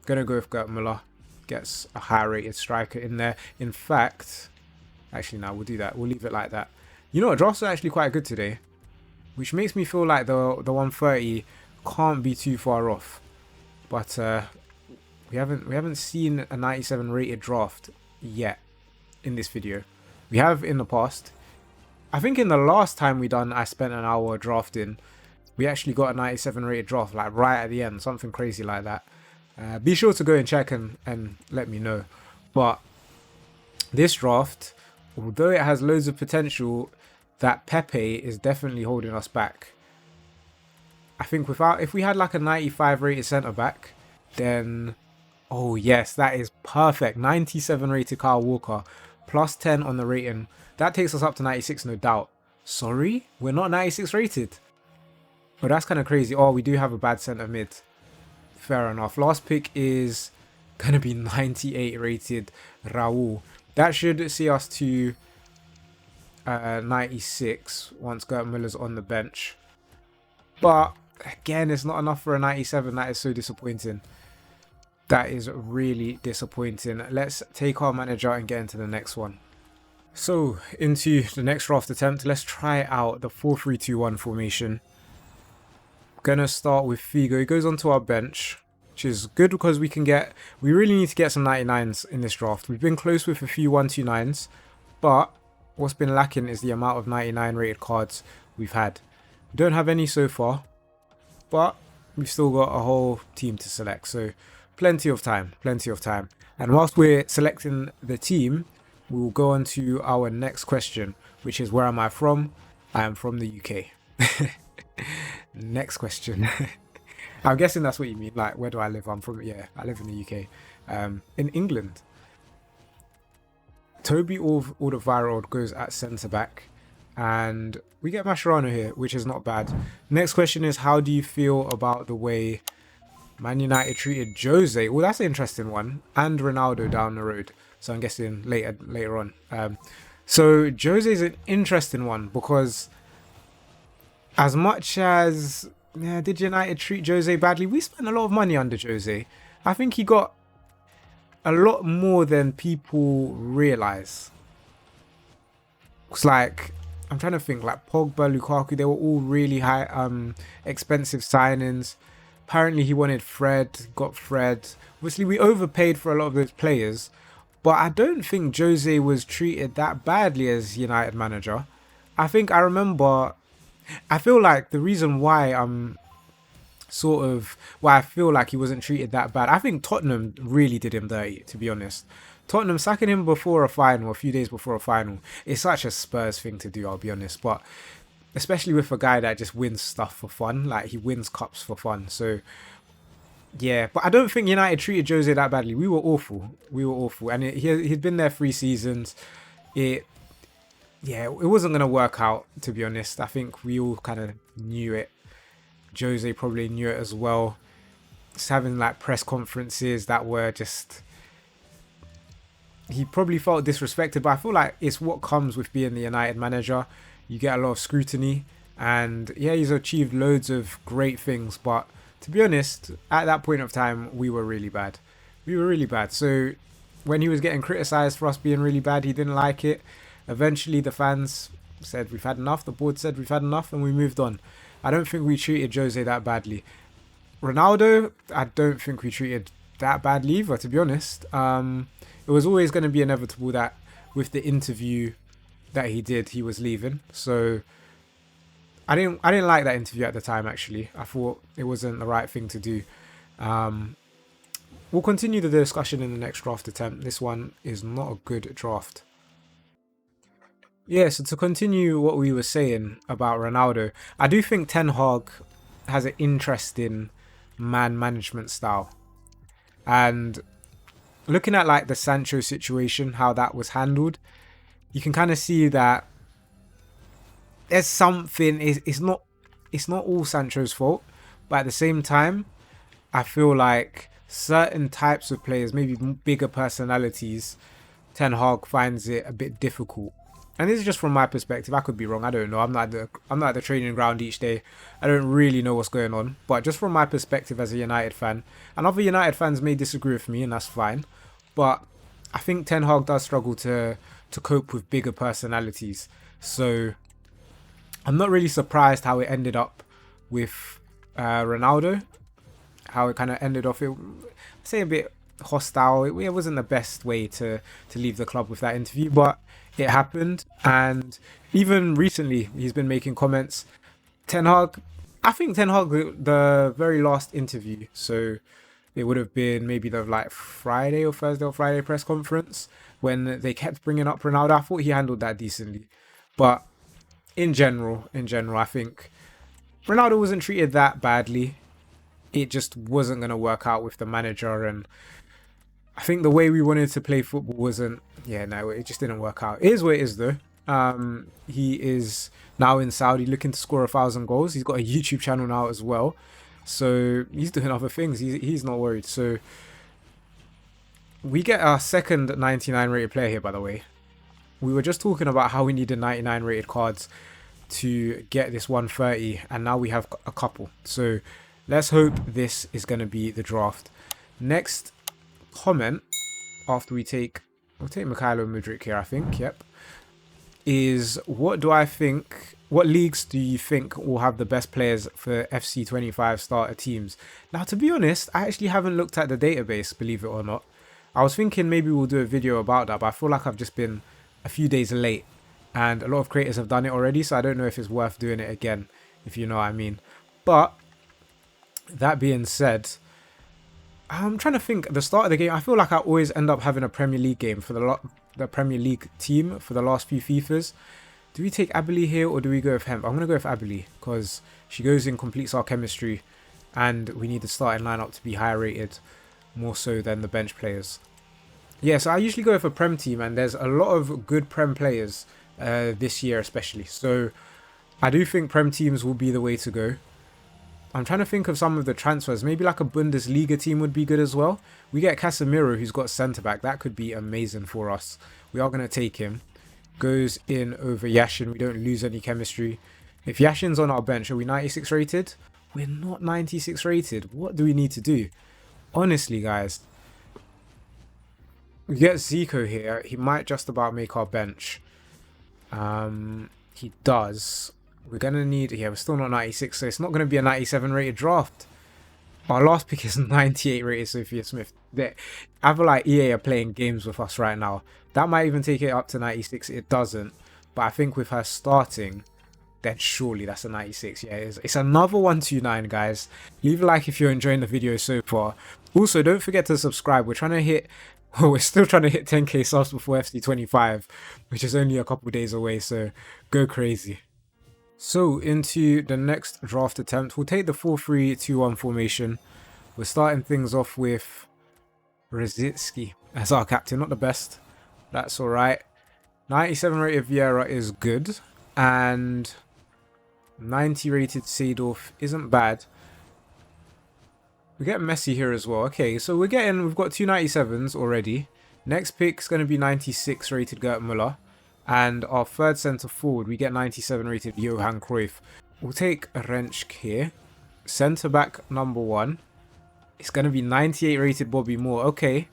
Gonna go with Gert Muller. Gets a high rated striker in there. In fact, actually no, we'll do that. We'll leave it like that. You know what, drafts are actually quite good today, which makes me feel like the 130 can't be too far off. But we haven't seen a 97 rated draft yet in this video. We have in the past. I think in the last time we done, I spent an hour drafting. We actually got a 97 rated draft, like right at the end, something crazy like that. Be sure to go and check and let me know. But this draft, although it has loads of potential, that Pepe is definitely holding us back. I think if we had like a 95 rated centre back, then oh yes, that is perfect. 97 rated Kyle Walker, plus 10 on the rating. That takes us up to 96, no doubt. Sorry, we're not 96 rated. Oh, that's kind of crazy. Oh, we do have a bad centre mid. Fair enough. Last pick is going to be 98 rated Raul. That should see us to 96 once Gert Muller's on the bench. But again, it's not enough for a 97. That is so disappointing. That is really disappointing. Let's take our manager and get into the next one. So into the next draft attempt, let's try out the 4-3-2-1 formation. Gonna start with Figo. He goes onto our bench, which is good because we really need to get some 99s in this draft. We've been close with a few 129s, but what's been lacking is the amount of 99 rated cards we've had. We don't have any so far, but we've still got a whole team to select, so plenty of time. And whilst we're selecting the team, we'll go on to our next question, which is, where am I from? I am from the UK. Next question. I'm guessing that's what you mean, like, where do I live? I live in the UK. In England. Toby Alderweireld goes at centre back, and we get Mascherano here, which is not bad. Next question is, how do you feel about the way Man United treated Jose? Well, that's an interesting one, and Ronaldo down the road. So I'm guessing later on. So Jose is an interesting one because as much as did United treat Jose badly, we spent a lot of money under Jose. I think he got a lot more than people realize. It's like, I'm trying to think, like Pogba, Lukaku, they were all really high, expensive signings. Apparently he wanted Fred, got Fred. Obviously we overpaid for a lot of those players, but I don't think Jose was treated that badly as United manager. I remember, I feel like the reason why why I feel like he wasn't treated that bad, I think Tottenham really did him dirty, to be honest. Tottenham sacking him before a final, a few days before a final, is such a Spurs thing to do, I'll be honest. But especially with a guy that just wins stuff for fun, like he wins cups for fun. So yeah, but I don't think United treated Jose that badly. We were awful. We were awful. And he'd been there 3 seasons. It wasn't going to work out, to be honest. I think we all kind of knew it. Jose probably knew it as well. Just having like press conferences that were just... He probably felt disrespected, but I feel like it's what comes with being the United manager. You get a lot of scrutiny. And yeah, he's achieved loads of great things, but to be honest, at that point of time, we were really bad. We were really bad. So when he was getting criticised for us being really bad, he didn't like it. Eventually, the fans said we've had enough. The board said we've had enough, and we moved on. I don't think we treated Jose that badly. Ronaldo, I don't think we treated that badly either, to be honest. It was always going to be inevitable that with the interview that he did, he was leaving. So I didn't like that interview at the time, actually. I thought it wasn't the right thing to do. We'll continue the discussion in the next draft attempt. This one is not a good draft. Yeah, so to continue what we were saying about Ronaldo, I do think Ten Hag has an interesting man management style. And looking at like the Sancho situation, how that was handled, you can kind of see that there's something, it's not all Sancho's fault, but at the same time, I feel like certain types of players, maybe bigger personalities, Ten Hag finds it a bit difficult. And this is just from my perspective. I could be wrong. I don't know. I'm not at the training ground each day. I don't really know what's going on. But just from my perspective as a United fan, and other United fans may disagree with me, and that's fine. But I think Ten Hag does struggle to cope with bigger personalities. So I'm not really surprised how it ended up with Ronaldo. How it kind of ended off. I'd say a bit hostile. It wasn't the best way to leave the club with that interview, but it happened. And even recently, he's been making comments. Ten Hag, I think Ten Hag, the very last interview, so it would have been maybe the like Friday or Thursday or Friday press conference when they kept bringing up Ronaldo. I thought he handled that decently, but in general, I think Ronaldo wasn't treated that badly. It just wasn't going to work out with the manager, and I think the way we wanted to play football wasn't, it just didn't work out. It is what it is though. He is now in Saudi looking to score 1,000 goals. He's got a YouTube channel now as well. So he's doing other things. He's not worried. So we get our second 99 rated player here, by the way. We were just talking about how we needed 99 rated cards to get this 130, and now we have a couple. So let's hope this is going to be the draft. Next comment after we'll take Mikhailo Mudryk here, I think. Yep. Is what leagues do you think will have the best players for FC25 starter teams? Now, to be honest, I actually haven't looked at the database, believe it or not. I was thinking maybe we'll do a video about that, but I feel like I've just been a few days late and a lot of creators have done it already, so I don't know if it's worth doing it again, if you know what I mean. But that being said, I'm trying to think at the start of the game. I feel like I always end up having a Premier League game for the Premier League team for the last few FIFAs. Do we take Abilene here or do we go with Hemp? I'm going to go with Abilene because she goes in, completes our chemistry, and we need the starting lineup to be higher rated more so than the bench players. Yeah, so I usually go with a Prem team, and there's a lot of good Prem players this year especially. So I do think Prem teams will be the way to go. I'm trying to think of some of the transfers. Maybe like a Bundesliga team would be good as well. We get Casemiro, who's got centre-back. That could be amazing for us. We are going to take him. Goes in over Yashin. We don't lose any chemistry. If Yashin's on our bench, are we 96 rated? We're not 96 rated. What do we need to do? Honestly, guys. We get Zico here. He might just about make our bench. He does. We're going to need... Yeah, we're still not 96, so it's not going to be a 97 rated draft. Our last pick is 98 rated Sophia Smith. I feel like EA are playing games with us right now. That might even take it up to 96. It doesn't. But I think with her starting, then surely that's a 96. Yeah, it's another 129, guys. Leave a like if you're enjoying the video so far. Also, don't forget to subscribe. We're trying to hit... Well, we're still trying to hit 10k subs before FC25, which is only a couple days away, so go crazy. So, into the next draft attempt, we'll take the 4-3-2-1 formation. We're starting things off with Rosicki as our captain. Not the best. That's alright. 97 rated Vieira is good, and 90 rated Seedorf isn't bad. We get Messi here as well. Okay, so we've got two 97s already. Next pick's going to be 96 rated Gerd Müller. And our third centre forward, we get 97 rated Johan Cruyff. We'll take Rensch here. Centre back number 1. It's going to be 98 rated Bobby Moore. Okay,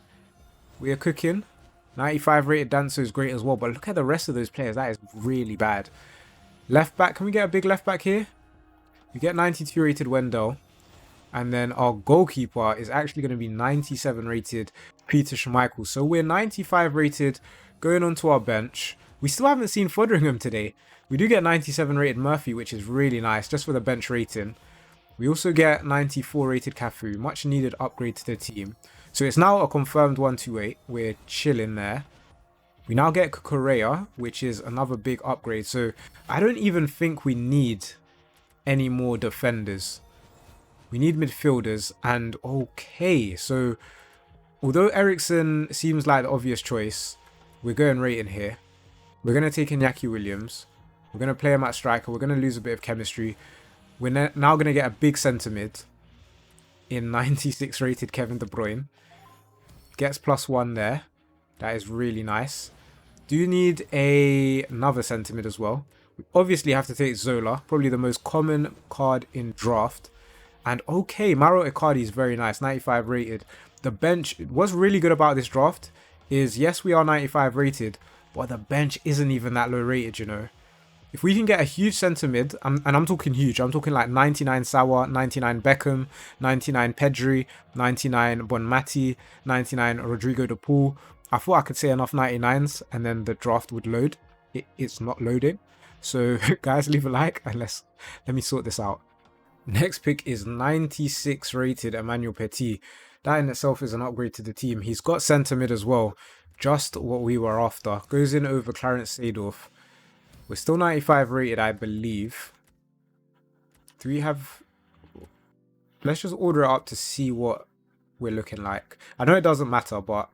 we are cooking. 95 rated Danso is great as well. But look at the rest of those players. That is really bad. Left back, can we get a big left back here? We get 92 rated Wendell. And then our goalkeeper is actually going to be 97 rated Peter Schmeichel. So we're 95 rated going onto our bench. We still haven't seen Foderingham today. We do get 97 rated Murphy, which is really nice just for the bench rating. We also get 94 rated Cafu, much needed upgrade to the team. So it's now a confirmed 128. We're chilling there. We now get Correa, which is another big upgrade. So I don't even think we need any more defenders. We need midfielders, and okay, so although Ericsson seems like the obvious choice, we're going rating here. We're going to take Iñaki Williams. We're going to play him at striker. We're going to lose a bit of chemistry. We're now going to get a big centre mid in 96 rated Kevin De Bruyne. Gets +1 there. That is really nice. Do you need another centre mid as well? We obviously have to take Zola, probably the most common card in draft. And okay, Mauro Icardi is very nice, 95 rated. The bench, what's really good about this draft is, yes, we are 95 rated, but the bench isn't even that low rated, you know. If we can get a huge centre mid, and I'm talking huge, I'm talking like 99 Sawa, 99 Beckham, 99 Pedri, 99 Bonmati, 99 Rodrigo de Paul. I thought I could say enough 99s and then the draft would load. It's not loading. So guys, leave a like and let me sort this out. Next pick is 96 rated Emmanuel Petit. That in itself is an upgrade to the team. He's got centre mid as well. Just what we were after. Goes in over Clarence Seedorf. We're still 95 rated, I believe. Do we have... Let's just order it up to see what we're looking like. I know it doesn't matter, but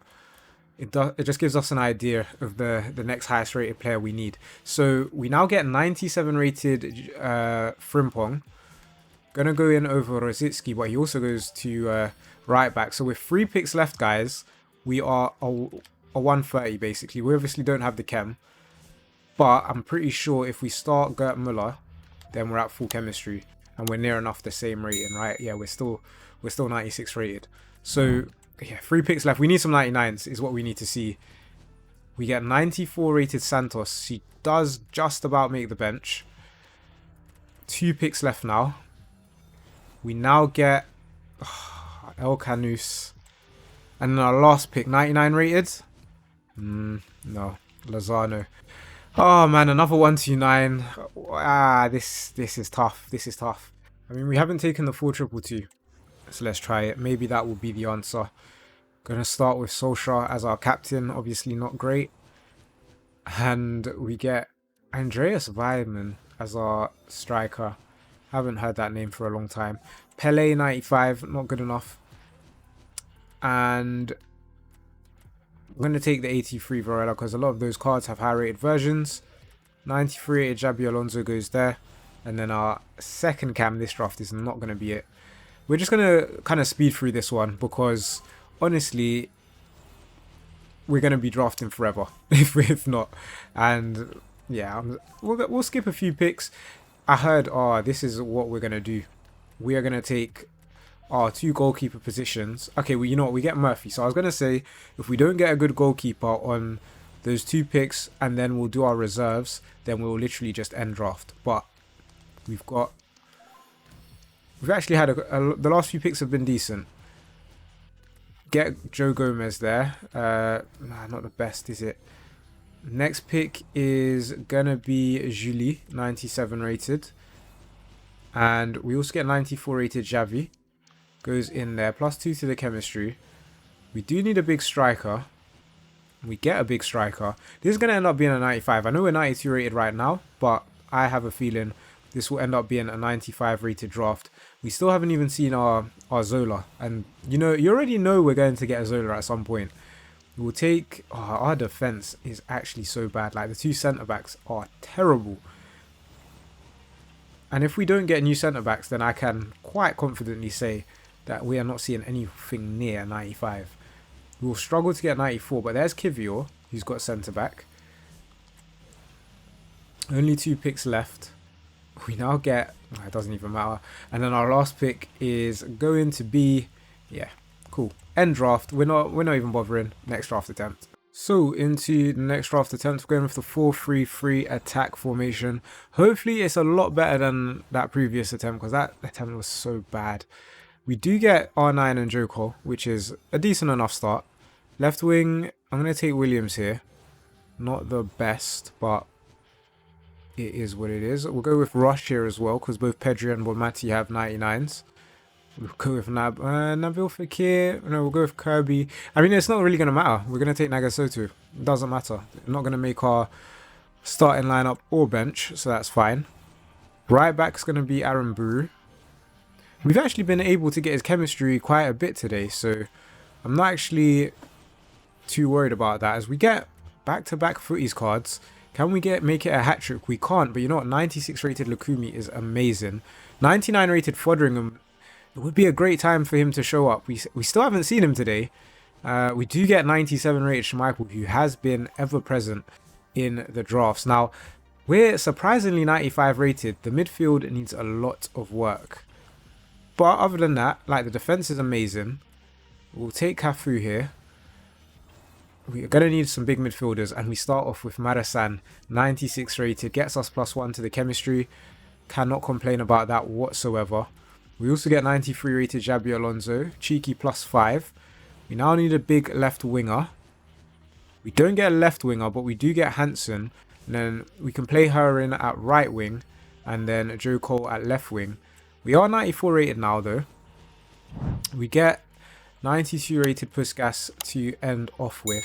it just gives us an idea of the next highest rated player we need. So we now get 97 rated Frimpong. Gonna go in over Rosicki, but he also goes to right back. So with 3 picks left, guys, we are a 130 basically. We obviously don't have the chem, but I'm pretty sure if we start Gerd Müller, then we're at full chemistry and we're near enough the same rating, right? Yeah, we're still 96 rated. So yeah, 3 picks left. We need some 99s is what we need to see. We get 94 rated Santos. He does just about make the bench. 2 picks left now. We now get El Canus. And then our last pick, 99 rated. No, Lozano. Oh man, another 129. This is tough. This is tough. I mean, we haven't taken the 4-2-2. So let's try it. Maybe that will be the answer. Gonna start with Solskjaer as our captain. Obviously not great. And we get Andreas Weidmann as our striker. Haven't heard that name for a long time. Pele 95, not good enough. And I'm going to take the 83 Varela because a lot of those cards have high rated versions. 93 rated Xabi Alonso goes there. And then our second cam this draft is not going to be it. We're just going to kind of speed through this one because honestly, we're going to be drafting forever if not. And yeah, we'll skip a few picks. I heard, oh, this is what we're going to do. We are going to take our 2 goalkeeper positions. Okay, well, you know what? We get Murphy. So I was going to say, if we don't get a good goalkeeper on those 2 picks and then we'll do our reserves, then we'll literally just end draft. But we've actually had the last few picks have been decent. Get Joe Gomez there. Nah, not the best, is it? Next pick is gonna be Julie, 97 rated. And we also get 94 rated Xavi. Goes in there. +2 to the chemistry. We do need a big striker. We get a big striker. This is gonna end up being a 95. I know we're 92 rated right now, but I have a feeling this will end up being a 95 rated draft. We still haven't even seen our Zola. And you know, you already know we're going to get a Zola at some point. We'll take... Oh, our defense is actually so bad. Like, the 2 centre-backs are terrible. And if we don't get new centre-backs, then I can quite confidently say that we are not seeing anything near 95. We will struggle to get 94, but there's Kivior, who's got centre-back. Only 2 picks left. We now get... Oh, it doesn't even matter. And then our last pick is going to be... Yeah, cool. End draft. We're not even bothering. Next draft attempt. So into the next draft attempt, we're going with the 4-3-3 attack formation. Hopefully it's a lot better than that previous attempt, because that attempt was so bad. We do get R9 and Joko, which is a decent enough start. Left wing, I'm going to take Williams here. Not the best, but it is what it is. We'll go with Rush here as well, because both Pedri and Bonmati have 99s. We'll go with Nabil Fekir. No, we'll go with Kirby. I mean, it's not really going to matter. We're going to take Nagasoto. It doesn't matter. We're not going to make our starting lineup or bench, so that's fine. Right back is going to be Aaron Buru. We've actually been able to get his chemistry quite a bit today, so I'm not actually too worried about that. As we get back-to-back footies cards, can we make it a hat-trick? We can't, but you know what? 96 rated Lukumi is amazing. 99 rated Foderingham. It would be a great time for him to show up. We still haven't seen him today. We do get 97 rated Schmeichel, who has been ever present in the drafts. Now, we're surprisingly 95 rated. The midfield needs a lot of work. But other than that, like, the defense is amazing. We'll take Cafu here. We're going to need some big midfielders, and we start off with Madasan, 96 rated. Gets us +1 to the chemistry. Cannot complain about that whatsoever. We also get 93 rated Xabi Alonso, cheeky +5. We now need a big left winger. We don't get a left winger, but we do get Hansen. And then we can play her in at right wing, and then Joe Cole at left wing. We are 94 rated now though. We get 92 rated Puskas to end off with.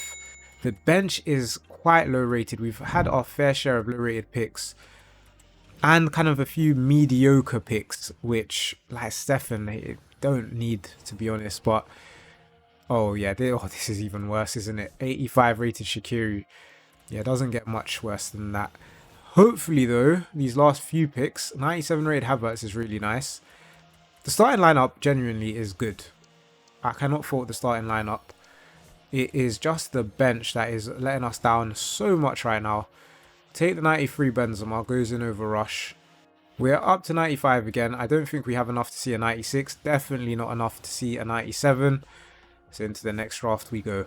The bench is quite low rated. We've had our fair share of low rated picks. And kind of a few mediocre picks, which, like Stefan, they don't need, to be honest. But, oh yeah, this is even worse, isn't it? 85 rated Shaqiri. Yeah, it doesn't get much worse than that. Hopefully, though, these last few picks, 97 rated Havertz is really nice. The starting lineup genuinely is good. I cannot fault the starting lineup. It is just the bench that is letting us down so much right now. Take the 93 Benzema, goes in over Rush. We're up to 95 again. I don't think we have enough to see a 96. Definitely not enough to see a 97. So into the next draft we go.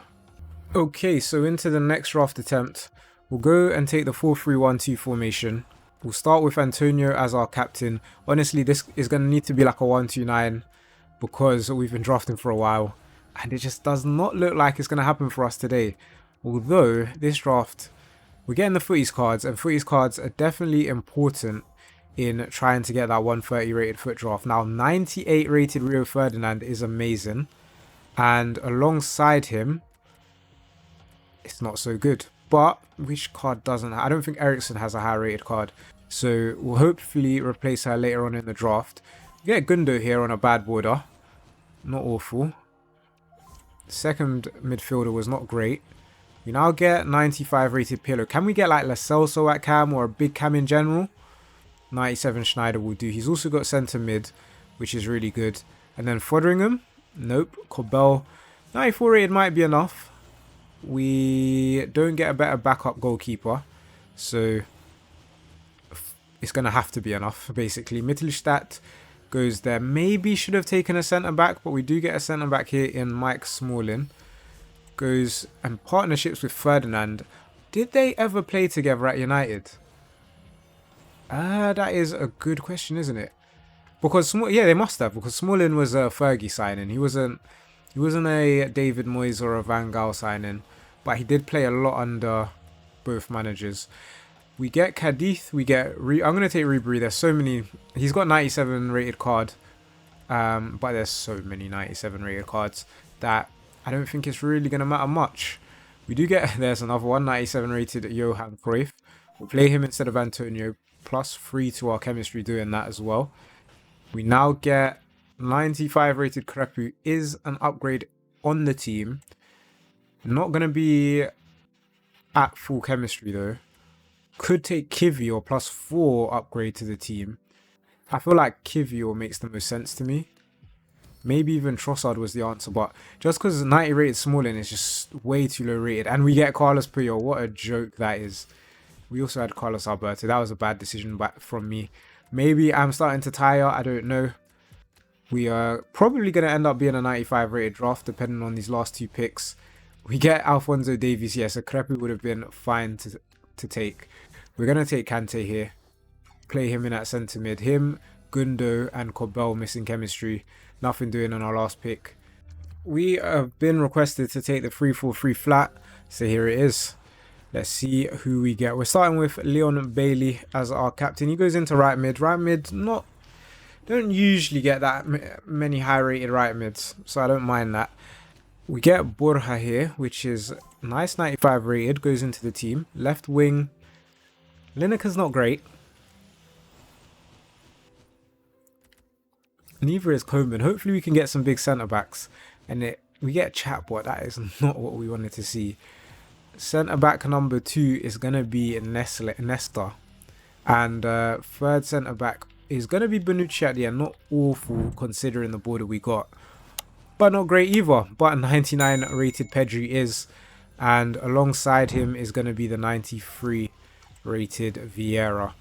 Okay, so into the next draft attempt. We'll go and take the 4-3-1-2 formation. We'll start with Antonio as our captain. Honestly, this is going to need to be like a 1-2-9 because we've been drafting for a while. And it just does not look like it's going to happen for us today. Although, this draft... We're getting the footies cards, and footies cards are definitely important in trying to get that 130 rated FUT Draft. Now, 98 rated Rio Ferdinand is amazing, and alongside him, it's not so good. But which card doesn't? I don't think Ericsson has a high rated card, so we'll hopefully replace her later on in the draft. We get Gundo here on a bad border, not awful. Second midfielder was not great. We now get 95 rated Pirlo. Can we get like Lo Celso at cam or a big cam in general? 97 Schneider will do. He's also got centre mid, which is really good. And then Foderingham? Nope. Cobel. 94 rated might be enough. We don't get a better backup goalkeeper. So it's going to have to be enough, basically. Mittelstadt, Goes there. Maybe should have taken a centre-back, but we do get a centre-back here in Mike Smalling. Goes and partnerships with Ferdinand. Did they ever play together at United? That is a good question, isn't it? Because yeah, they must have, because Smalling was a Fergie signing. He wasn't a David Moyes or a Van Gaal signing, but he did play a lot under both managers. We get Cadiz, we get I'm gonna take Ribery. There's so many. He's got 97 rated card, but there's so many 97 rated cards that I don't think it's really gonna matter much. We do get there's another one 97 rated Johan Cruyff. We'll play him instead of Antonio, +3 to our chemistry doing that as well. We now get 95 rated Crepu, is an upgrade on the team. Not gonna be at full chemistry though. Could take Kivior +4 upgrade to the team. I feel like Kivior makes the most sense to me. Maybe even Trossard was the answer, but just because 90 rated Smalling is just way too low rated. And we get Carlos Puyol. What a joke that is. We also had Carlos Alberto. That was a bad decision from me. Maybe I'm starting to tire. I don't know. We are probably going to end up being a 95 rated draft depending on these last two picks. We get Alphonso Davies. Yes, a Crepe would have been fine to take. We're going to take Kante here. Play him in at centre mid. Him, Gundo and Cobel missing chemistry. Nothing doing on our last pick. We have been requested to take the 3-4-3 flat. So here it is. Let's see who we get. We're starting with Leon Bailey as our captain. He goes into right mid. Right mid, don't usually get that many high rated right mids, so I don't mind that. We get Borja here, which is nice 95 rated, goes into the team. Left wing, Lineker's not great. Neither is Coleman. Hopefully we can get some big centre backs. And we get Chatbot. That is not what we wanted to see. Centre back number 2 is going to be Nesta. And third centre back is going to be Bonucci at the end. Not awful considering the border we got. But not great either. But a 99 rated Pedri is. And alongside him is going to be the 93 rated Vieira.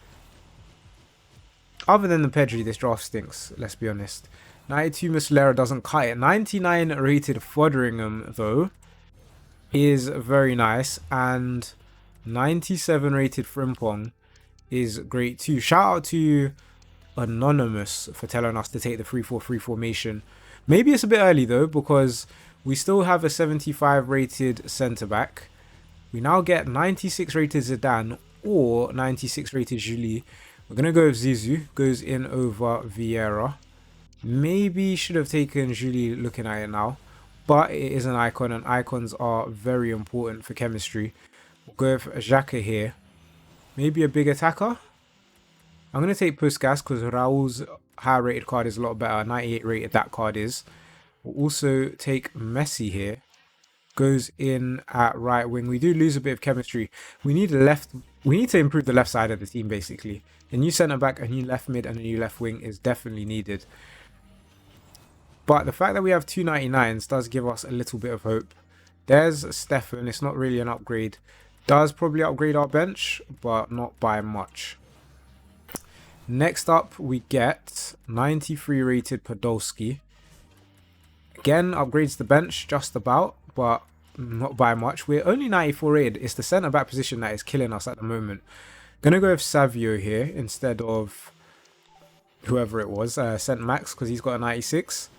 Other than the Pedri, this draft stinks, let's be honest. 92 Muslera doesn't cut it. 99 rated Foderingham, though, is very nice. And 97 rated Frimpong is great too. Shout out to Anonymous for telling us to take the 3-4-3 formation. Maybe it's a bit early, though, because we still have a 75 rated centre-back. We now get 96 rated Zidane or 96 rated Julie. We're going to go with Zizou. Goes in over Vieira. Maybe should have taken Julie looking at it now. But it is an icon, and icons are very important for chemistry. We'll go with Xhaka here. Maybe a big attacker. I'm going to take Puskas because Raul's high rated card is a lot better. 98 rated that card is. We'll also take Messi here. Goes in at right wing. We do lose a bit of chemistry. We need to improve the left side of the team, basically. A new centre back, a new left mid, and a new left wing is definitely needed. But the fact that we have 299s does give us a little bit of hope. There's Stefan. It's not really an upgrade. Does probably upgrade our bench, but not by much. Next up, we get 93 rated Podolski. Again, upgrades the bench just about, but not by much. We're only 94 rated. It's the centre back position that is killing us at the moment. Gonna go with Savio here instead of whoever it was, St. Max, because he's got a 96.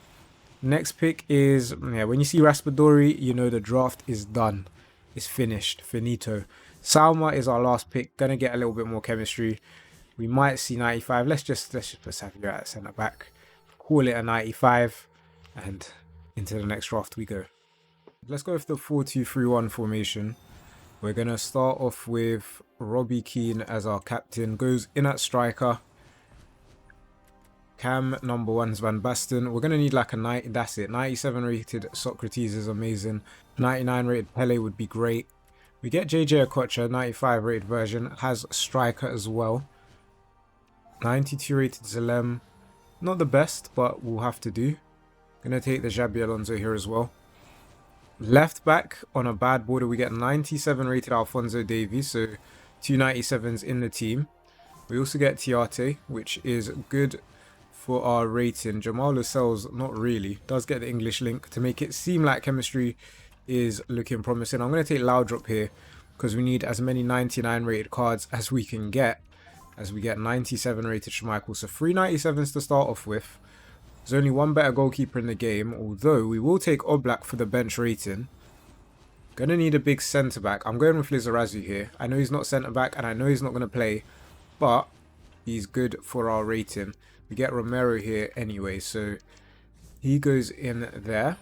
Next pick is, yeah, when you see Raspadori, you know the draft is done. It's finished. Finito. Salma is our last pick. Gonna get a little bit more chemistry. We might see 95. Let's just put Savio at centre back. Call it a 95. And into the next draft we go. Let's go with the 4-2-3-1 formation. We're going to start off with Robbie Keane as our captain. Goes in at striker. Cam number 1 is Van Basten. We're going to need like a 90. That's it. 97 rated Socrates is amazing. 99 rated Pele would be great. We get JJ Okocha, 95 rated version. Has striker as well. 92 rated Zalem. Not the best, but we'll have to do. Going to take the Xabi Alonso here as well. Left back on a bad border, we get 97 rated Alphonso Davies, so 297s in the team. We also get Tiarte, which is good for our rating. Jamal Lascelles, not really. Does get the English link to make it seem like chemistry is looking promising. I'm going to take Loudrop here because we need as many 99 rated cards as we can get, as we get 97 rated Schmeichel. So 3 97s to start off with. There's only one better goalkeeper in the game, although we will take Oblak for the bench rating. Gonna need a big centre back. I'm going with Lizarazu here. I know he's not centre back and I know he's not going to play, but he's good for our rating. We get Romero here anyway, so he goes in there.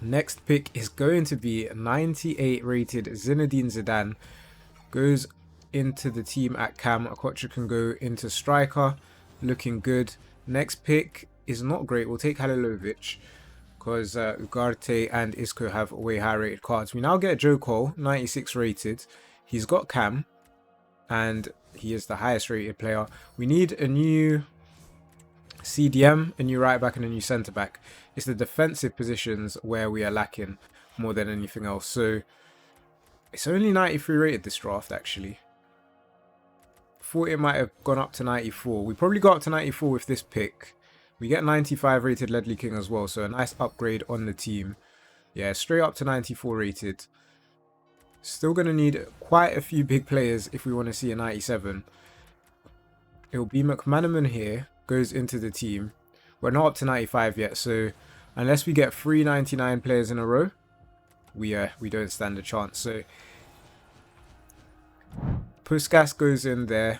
Next pick is going to be 98 rated Zinedine Zidane. Goes into the team at cam. Okocha can go into striker. Looking good. Next pick is not great. We'll take Halilovic because Ugarte and Isco have way high rated cards. We now get Joe Cole, 96 rated. He's got cam and he is the highest rated player. We need a new CDM, a new right back and a new centre back. It's the defensive positions where we are lacking more than anything else. So it's only 93 rated this draft actually. Thought it might have gone up to 94. We probably got up to 94 with this pick. We get 95 rated Ledley King as well, so a nice upgrade on the team. Yeah, straight up to 94 rated. Still going to need quite a few big players if we want to see a 97. It will be McManaman here, goes into the team. We're not up to 95 yet, so unless we get 3 99 players in a row, we don't stand a chance. So Puskas goes in there.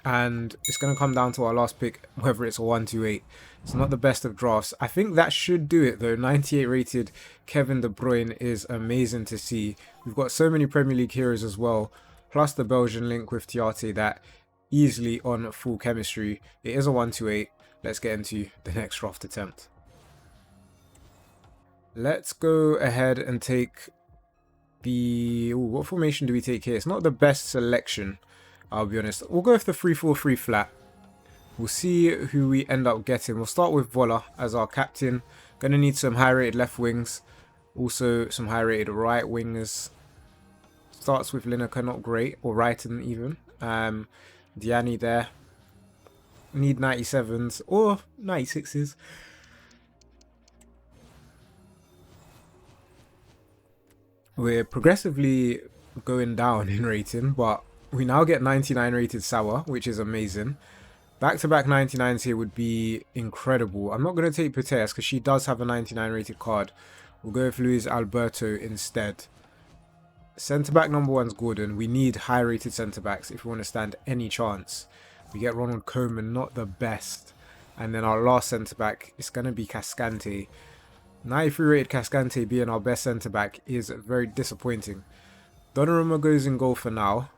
And it's going to come down to our last pick, whether it's a 128. It's not the best of drafts. I think that should do it though. 98 rated Kevin De Bruyne is amazing to see. We've got so many Premier League heroes as well. Plus the Belgian link with Tiarte that easily on full chemistry. It is a 128. Let's get into the next draft attempt. Let's go ahead and take the... Ooh, what formation do we take here? It's not the best selection, I'll be honest. We'll go with the 3-4-3 flat. We'll see who we end up getting. We'll start with Vola as our captain. Gonna need some high rated left wings. Also some high rated right wingers. Starts with Lineker, not great. Or Wrighton even. Diani there. Need 97s or 96s. We're progressively going down in rating, but we now get 99 rated Sawa, which is amazing. Back-to-back 99s here would be incredible. I'm not going to take Puteas because she does have a 99 rated card. We'll go with Luis Alberto instead. Centre-back number 1's Gordon. We need high-rated centre-backs if we want to stand any chance. We get Ronald Koeman, not the best. And then our last centre-back is going to be Cascante. 93 rated Cascante being our best centre-back is very disappointing. Donnarumma goes in goal for now.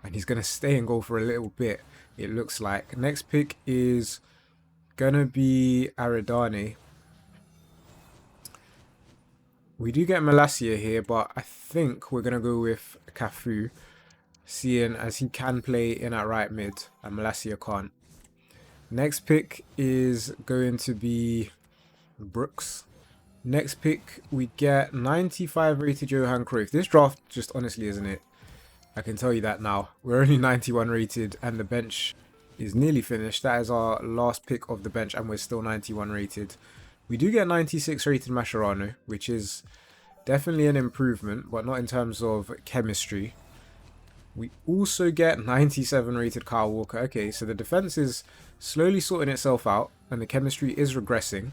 And he's going to stay in goal for a little bit, it looks like. Next pick is going to be Aridane. We do get Malacia here, but I think we're going to go with Cafu, seeing as he can play in at right mid and Malacia can't. Next pick is going to be Brooks. Next pick, we get 95 rated Johan Cruyff. This draft just honestly isn't it. I can tell you that now. We're only 91 rated and the bench is nearly finished. That is our last pick of the bench and we're still 91 rated. We do get 96 rated Mascherano, which is definitely an improvement, but not in terms of chemistry. We also get 97 rated Kyle Walker. Okay, so the defense is slowly sorting itself out and the chemistry is regressing.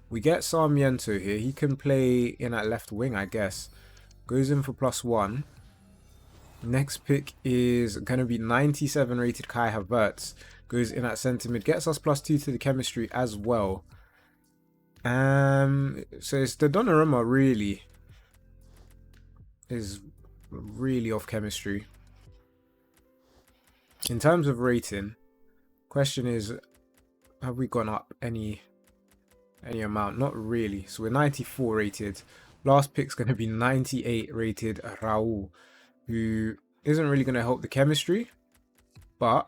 We get Sarmiento here. He can play in at left wing, I guess. Goes in for +1. Next pick is going to be 97 rated Kai Havertz. Goes in at centre mid. Gets us +2 to the chemistry as well. So it's the Donnarumma really is really off chemistry. In terms of rating, question is, have we gone up any amount? Not really. So we're 94 rated. Last pick's going to be 98 rated Raul, who isn't really going to help the chemistry, but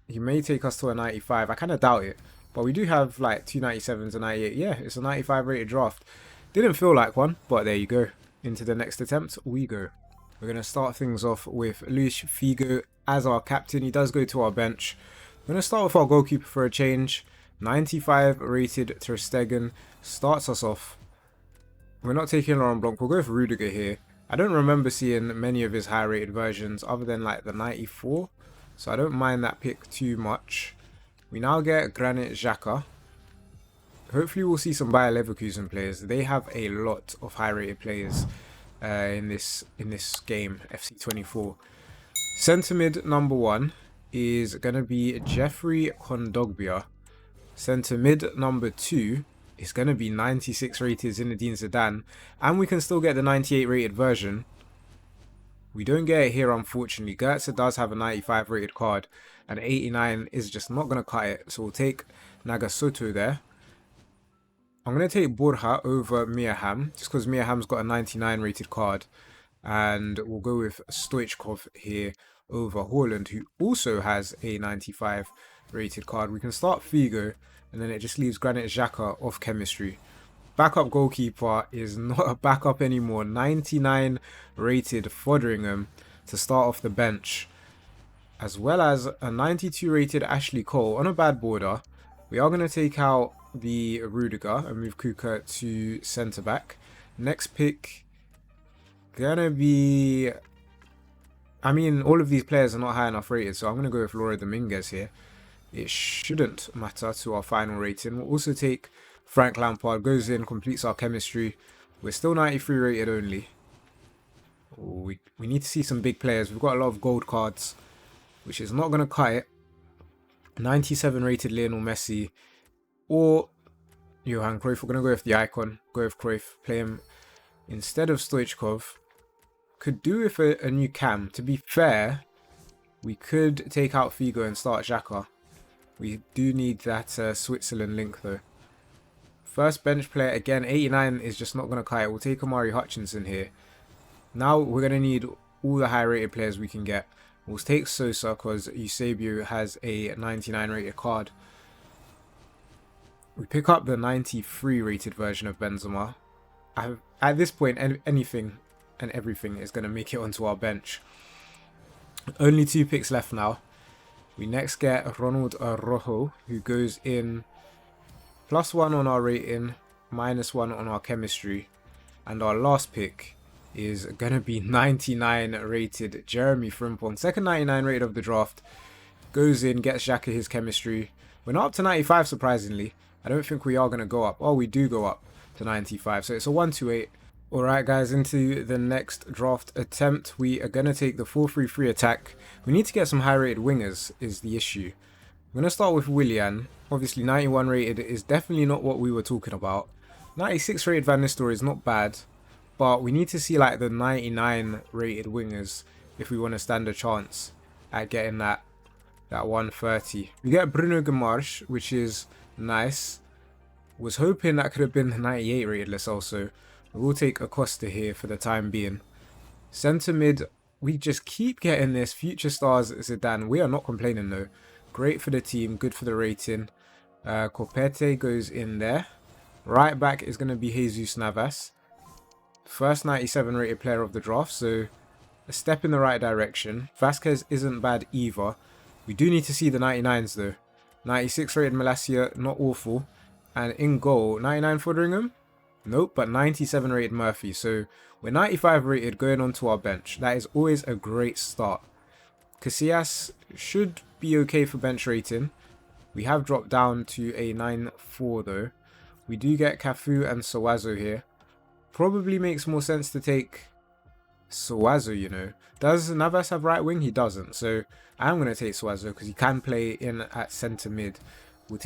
he may take us to a 95. I kind of doubt it, but we do have like 2 97s and 98. Yeah, it's a 95 rated draft. Didn't feel like one, but there you go. Into the next attempt we go. We're going to start things off with Luis Figo as our captain. He does go to our bench. I'm going to start with our goalkeeper for a change. 95 rated Ter Stegen starts us off. We're not taking Laurent Blanc, we'll go for Rudiger here. I don't remember seeing many of his high rated versions other than like the 94. So I don't mind that pick too much. We now get Granit Xhaka. Hopefully we'll see some Bayer Leverkusen players. They have a lot of high rated players in this game, FC24. Centre mid number 1 is going to be Jeffrey Kondogbia. Centre mid number 2 is going to be 96 rated Zinedine Zidane. And we can still get the 98 rated version. We don't get it here, unfortunately. Goetze does have a 95 rated card. And 89 is just not going to cut it. So we'll take Nagasoto there. I'm going to take Borja over Miyaham. Just because Miyaham's got a 99 rated card. And we'll go with Stoichkov here over Haaland, who also has a 95 rated card. We can start Figo, and then it just leaves Granit Xhaka off chemistry. Backup goalkeeper is not a backup anymore. 99 rated Foderingham to start off the bench, as well as a 92 rated Ashley Cole on a bad border. We are going to take out the Rudiger and move Kuka to centre back. Next pick gonna be, I mean, all of these players are not high enough rated, so I'm going to go with Laura Dominguez here. It shouldn't matter to our final rating. We'll also take Frank Lampard, goes in, completes our chemistry. We're still 93 rated only. We need to see some big players. We've got a lot of gold cards, which is not going to cut it. 97 rated Lionel Messi or Johan Cruyff. We're going to go with the icon, go with Cruyff, play him instead of Stoichkov. Could do with a new cam. To be fair, we could take out Figo and start Xhaka. We do need that Switzerland link though. First bench player, again, 89 is just not going to cut it. We'll take Amari Hutchinson here. Now we're going to need all the high rated players we can get. We'll take Sosa because Eusebio has a 99 rated card. We pick up the 93 rated version of Benzema. At this point, anything and everything is going to make it onto our bench. Only 2 picks left now. We next get Ronald Araujo, who goes in +1 on our rating, -1 on our chemistry. And our last pick is going to be 99 rated Jeremy Frimpong. Second 99 rated of the draft. Goes in, gets Xhaka his chemistry. We're not up to 95, surprisingly. I don't think we are going to go up. Oh, we do go up to 95. So it's a 128. Alright guys, into the next draft attempt. We are going to take the 4-3-3 attack. We need to get some high rated wingers is the issue. I'm going to start with Willian. Obviously 91 rated is definitely not what we were talking about. 96 rated Van Nistelrooy is not bad. But we need to see like the 99 rated wingers if we want to stand a chance at getting that 130. We get Bruno Guimaraes, which is nice. Was hoping that could have been the 98 rated list also. We'll take Acosta here for the time being. Centre mid, we just keep getting this. Future stars Zidane. We are not complaining though. Great for the team, good for the rating. Copete goes in there. Right back is going to be Jesus Navas. First 97 rated player of the draft, so a step in the right direction. Vasquez isn't bad either. We do need to see the 99s though. 96 rated Malacia, not awful. And in goal, 99 Foderingham? Nope, but 97 rated Murphy. So we're 95 rated going onto our bench. That is always a great start. Casillas should be okay for bench rating. We have dropped down to a 9-4 though. We do get Cafu and Sowazo here. Probably makes more sense to take Sowazo, you know. Does Navas have right wing? He doesn't. So I'm going to take Sowazo because he can play in at centre mid. We'll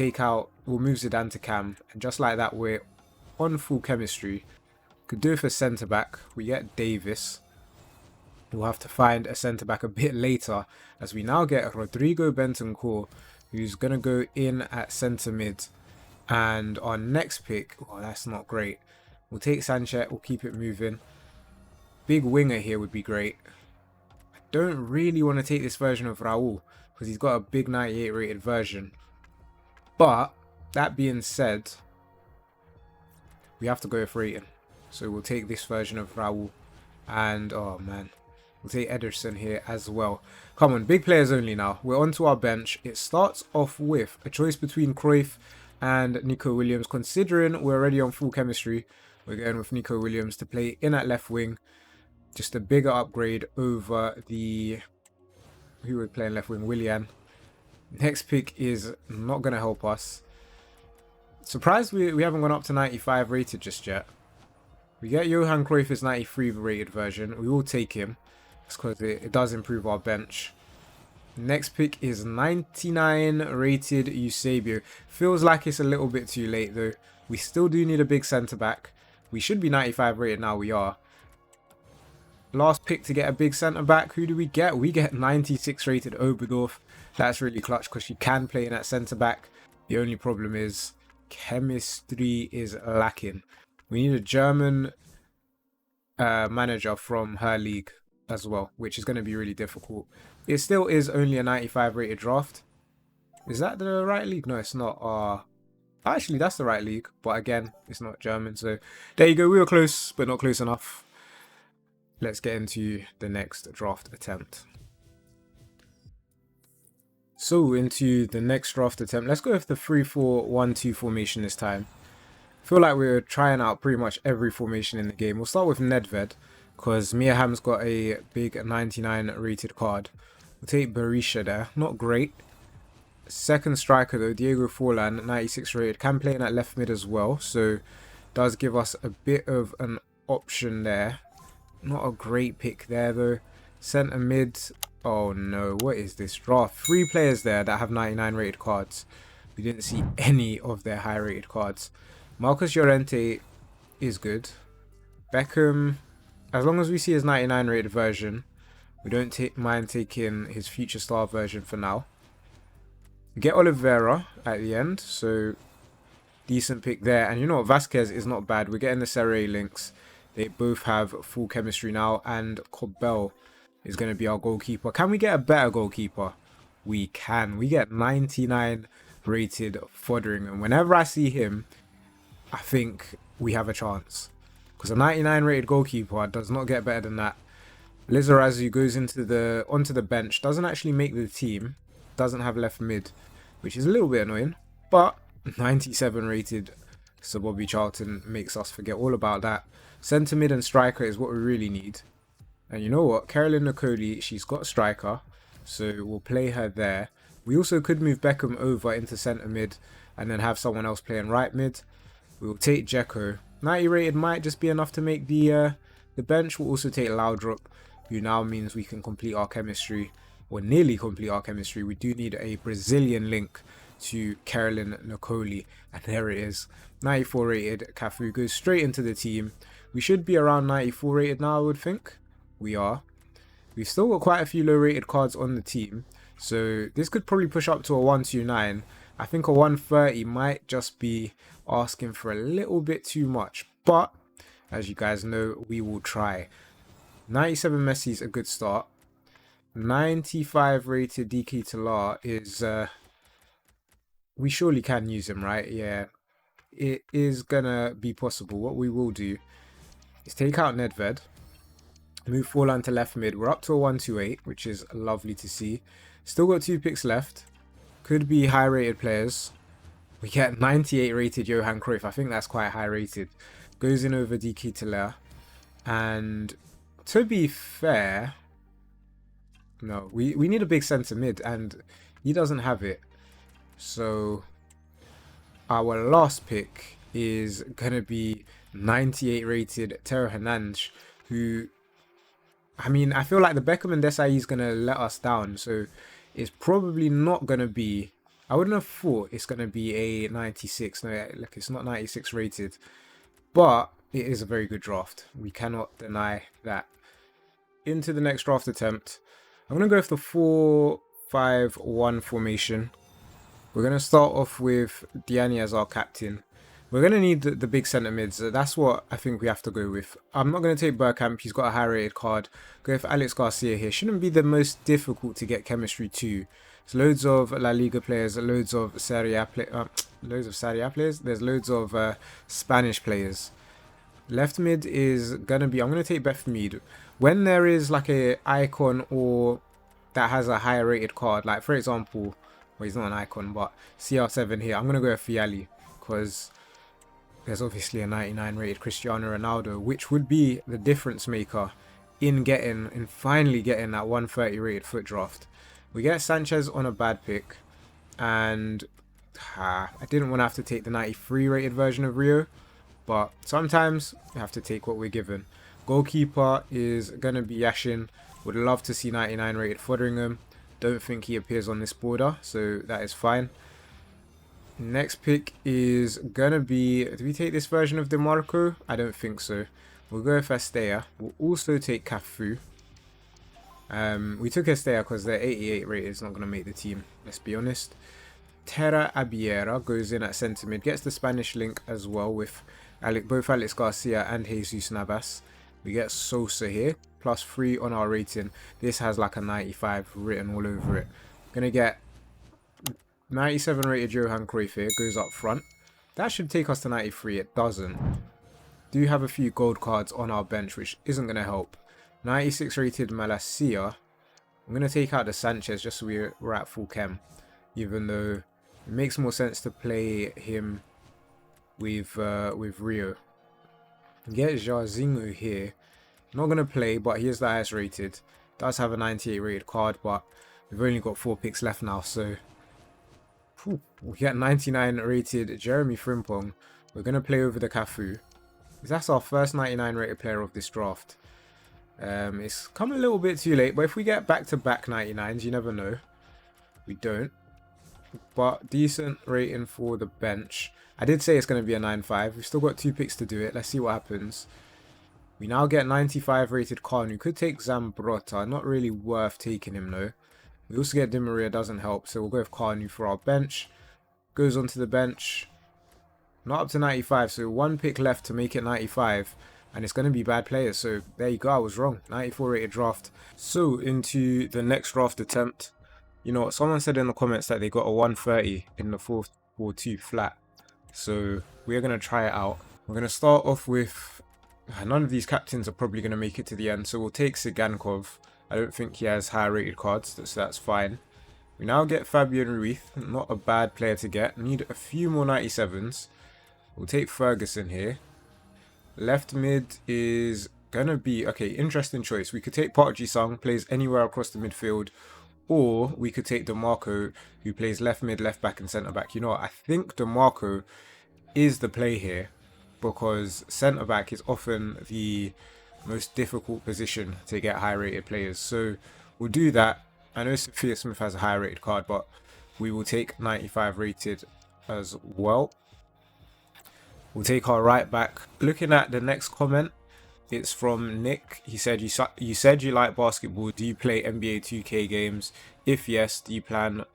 move Zidane to cam. And just like that, we're on full chemistry. Could do it for centre back. We get Davis. We'll have to find a centre back a bit later, as we now get Rodrigo Bentancur, who's going to go in at centre mid. And our next pick, oh, that's not great. We'll take Sanchez. We'll keep it moving. Big winger here would be great. I don't really want to take this version of Raul because he's got a big 98 rated version. But that being said, we have to go with rating. So we'll take this version of Raul. And oh man, We'll take Ederson here as well. Come on, big players only now. We're onto our bench. It starts off with a choice between Cruyff and Nico Williams. Considering we're already on full chemistry, we're going with Nico Williams to play in at left wing. Just a bigger upgrade over the... Who would play in left wing? Willian. Next pick is not going to help us. Surprised we haven't gone up to 95 rated just yet. We get Johan Cruyff's 93 rated version. We will take him. Because it does improve our bench. Next pick is 99 rated Eusebio. Feels like it's a little bit too late though. We still do need a big centre back. We should be 95 rated now, we are. Last pick to get a big centre back. Who do we get? We get 96 rated Oberdorf. That's really clutch because you can play in at centre back. The only problem is chemistry is lacking. We need a German manager from her league as well, which is going to be really difficult. It still is only a 95 rated draft. Is that the right league? No, it's not. Actually, that's the right league, but again, it's not German. So there you go. We were close, but not close enough. Let's get into the next draft attempt. So into the next draft attempt. Let's go with the 3-4-1-2 formation this time. I feel like we're trying out pretty much every formation in the game. We'll start with Nedved, because Miaham's got a big 99 rated card. We'll take Berisha there. Not great. Second striker though, Diego Forlan, 96 rated. Can play in at left mid as well. So does give us a bit of an option there. Not a great pick there though. Centre mid. Oh no, what is this draft? 3 players there that have 99 rated cards. We didn't see any of their high rated cards. Marcus Llorente is good. Beckham, as long as we see his 99 rated version, we don't mind taking his future star version for now. We get Oliveira at the end, so decent pick there. And you know what, Vasquez is not bad. We're getting the Serie links. They both have full chemistry now, and Cobel is going to be our goalkeeper. Can we get a better goalkeeper? We can. We get 99 rated Fotheringham. Whenever I see him, I think we have a chance. Because a 99 rated goalkeeper does not get better than that. Lizarazu goes onto the bench. Doesn't actually make the team. Doesn't have left mid, which is a little bit annoying. But 97 rated Sir Bobby Charlton makes us forget all about that. Centre mid and striker is what we really need. And you know what? Caroline Nicoli, she's got striker. So we'll play her there. We also could move Beckham over into centre mid and then have someone else playing right mid. We'll take Dzeko. 90 rated might just be enough to make the bench. We'll also take Laudrup, who now means we can complete our chemistry, or nearly complete our chemistry. We do need a Brazilian link to Caroline Nicoli, and there it is. 94 rated Cafu goes straight into the team. We should be around 94 rated now, I would think. We are. We've still got quite a few low rated cards on the team, so this could probably push up to a 129. I think a 130 might just be asking for a little bit too much, but as you guys know, we will try. 97 Messi's a good start. 95 rated DK Talar is we surely can use him, right? Yeah, it is gonna be possible. What we will do is take out Nedved, move Forlan to left mid. We're up to a 128, which is lovely to see. Still got 2 picks left. Could be high rated players. We get 98 rated Johan Cruyff. I think that's quite high rated. Goes in over DK Taler. And to be fair, no, we need a big centre mid, and he doesn't have it. So our last pick is gonna be 98 rated Teo Hernandes, who, I mean, I feel like the Beckham and Desai is gonna let us down, so it's probably not gonna be, I wouldn't have thought it's gonna be a 96. No, like, it's not 96 rated, but it is a very good draft. We cannot deny that. Into the next draft attempt, I'm gonna go with the 4-5-1 formation. We're going to start off with Diani as our captain. We're going to need the big centre mids. That's what I think we have to go with. I'm not going to take Bergkamp. He's got a high rated card. Go with Alex Garcia here. Shouldn't be the most difficult to get chemistry to. There's loads of La Liga players, loads of Serie A players. There's loads of Spanish players. Left mid is gonna be, I'm gonna take Beth Mead. When there is like a icon or that has a higher rated card, like for example, well, he's not an icon, but CR7 here, I'm gonna go with Fiali because there's obviously a 99 rated Cristiano Ronaldo, which would be the difference maker in finally getting that 130 rated FUT Draft. We get Sanchez on a bad pick, and I didn't want to have to take the 93 rated version of Rio, but sometimes you have to take what we're given. Goalkeeper is going to be Yashin. Would love to see 99 rated Fotheringham. Don't think he appears on this border, so that is fine. Next pick is going to be... Do we take this version of DeMarco? I don't think so. We'll go with Estea. We'll also take Cafu. We took Estea because their 88 rate is not going to make the team, let's be honest. Terra Abiera goes in at centre mid. Gets the Spanish link as well with both Alex Garcia and Jesus Navas. We get Sosa here, +3 on our rating. This has like a 95 written all over it. Gonna get 97 rated Johan Cruyff here, goes up front. That should take us to 93, it doesn't. Do have a few gold cards on our bench, which isn't gonna help. 96 rated Malacia. I'm gonna take out the Sanchez just so we're at full chem, even though it makes more sense to play him with Rio. Get Jarzinho here. Not going to play, but he is the highest rated. Does have a 98 rated card, but we've only got 4 picks left now, so... we get 99 rated Jeremy Frimpong. We're going to play over the Cafu. That's our first 99 rated player of this draft. It's come a little bit too late, but if we get back-to-back 99s, you never know. We don't. But decent rating for the bench. I did say it's going to be a 9.5. We've still got 2 picks to do it. Let's see what happens. We now get 95 rated Kanu. Could take Zambrotta. Not really worth taking him though. We also get Di Maria. Doesn't help. So we'll go with Kanu for our bench. Goes onto the bench. Not up to 95. So 1 pick left to make it 95. And it's going to be bad players. So there you go. I was wrong. 94 rated draft. So into the next draft attempt. You know what? Someone said in the comments that they got a 130 in the 4-4-2 flat. So we're going to try it out. We're going to start off with... None of these captains are probably going to make it to the end. So we'll take Sigankov. I don't think he has high rated cards. So that's fine. We now get Fabian Ruiz. Not a bad player to get. Need a few more 97s. We'll take Ferguson here. Left mid is going to be... Okay, interesting choice. We could take Park Ji-sung. Plays anywhere across the midfield. Or we could take DeMarco, who plays left mid, left back and centre back. You know what? I think DeMarco is the play here because centre back is often the most difficult position to get high rated players. So we'll do that. I know Sophia Smith has a high rated card, but we will take 95 rated as well. We'll take our right back. Looking at the next comment, it's from Nick. He said, you said you like basketball. Do you play NBA 2K games? If yes, do you plan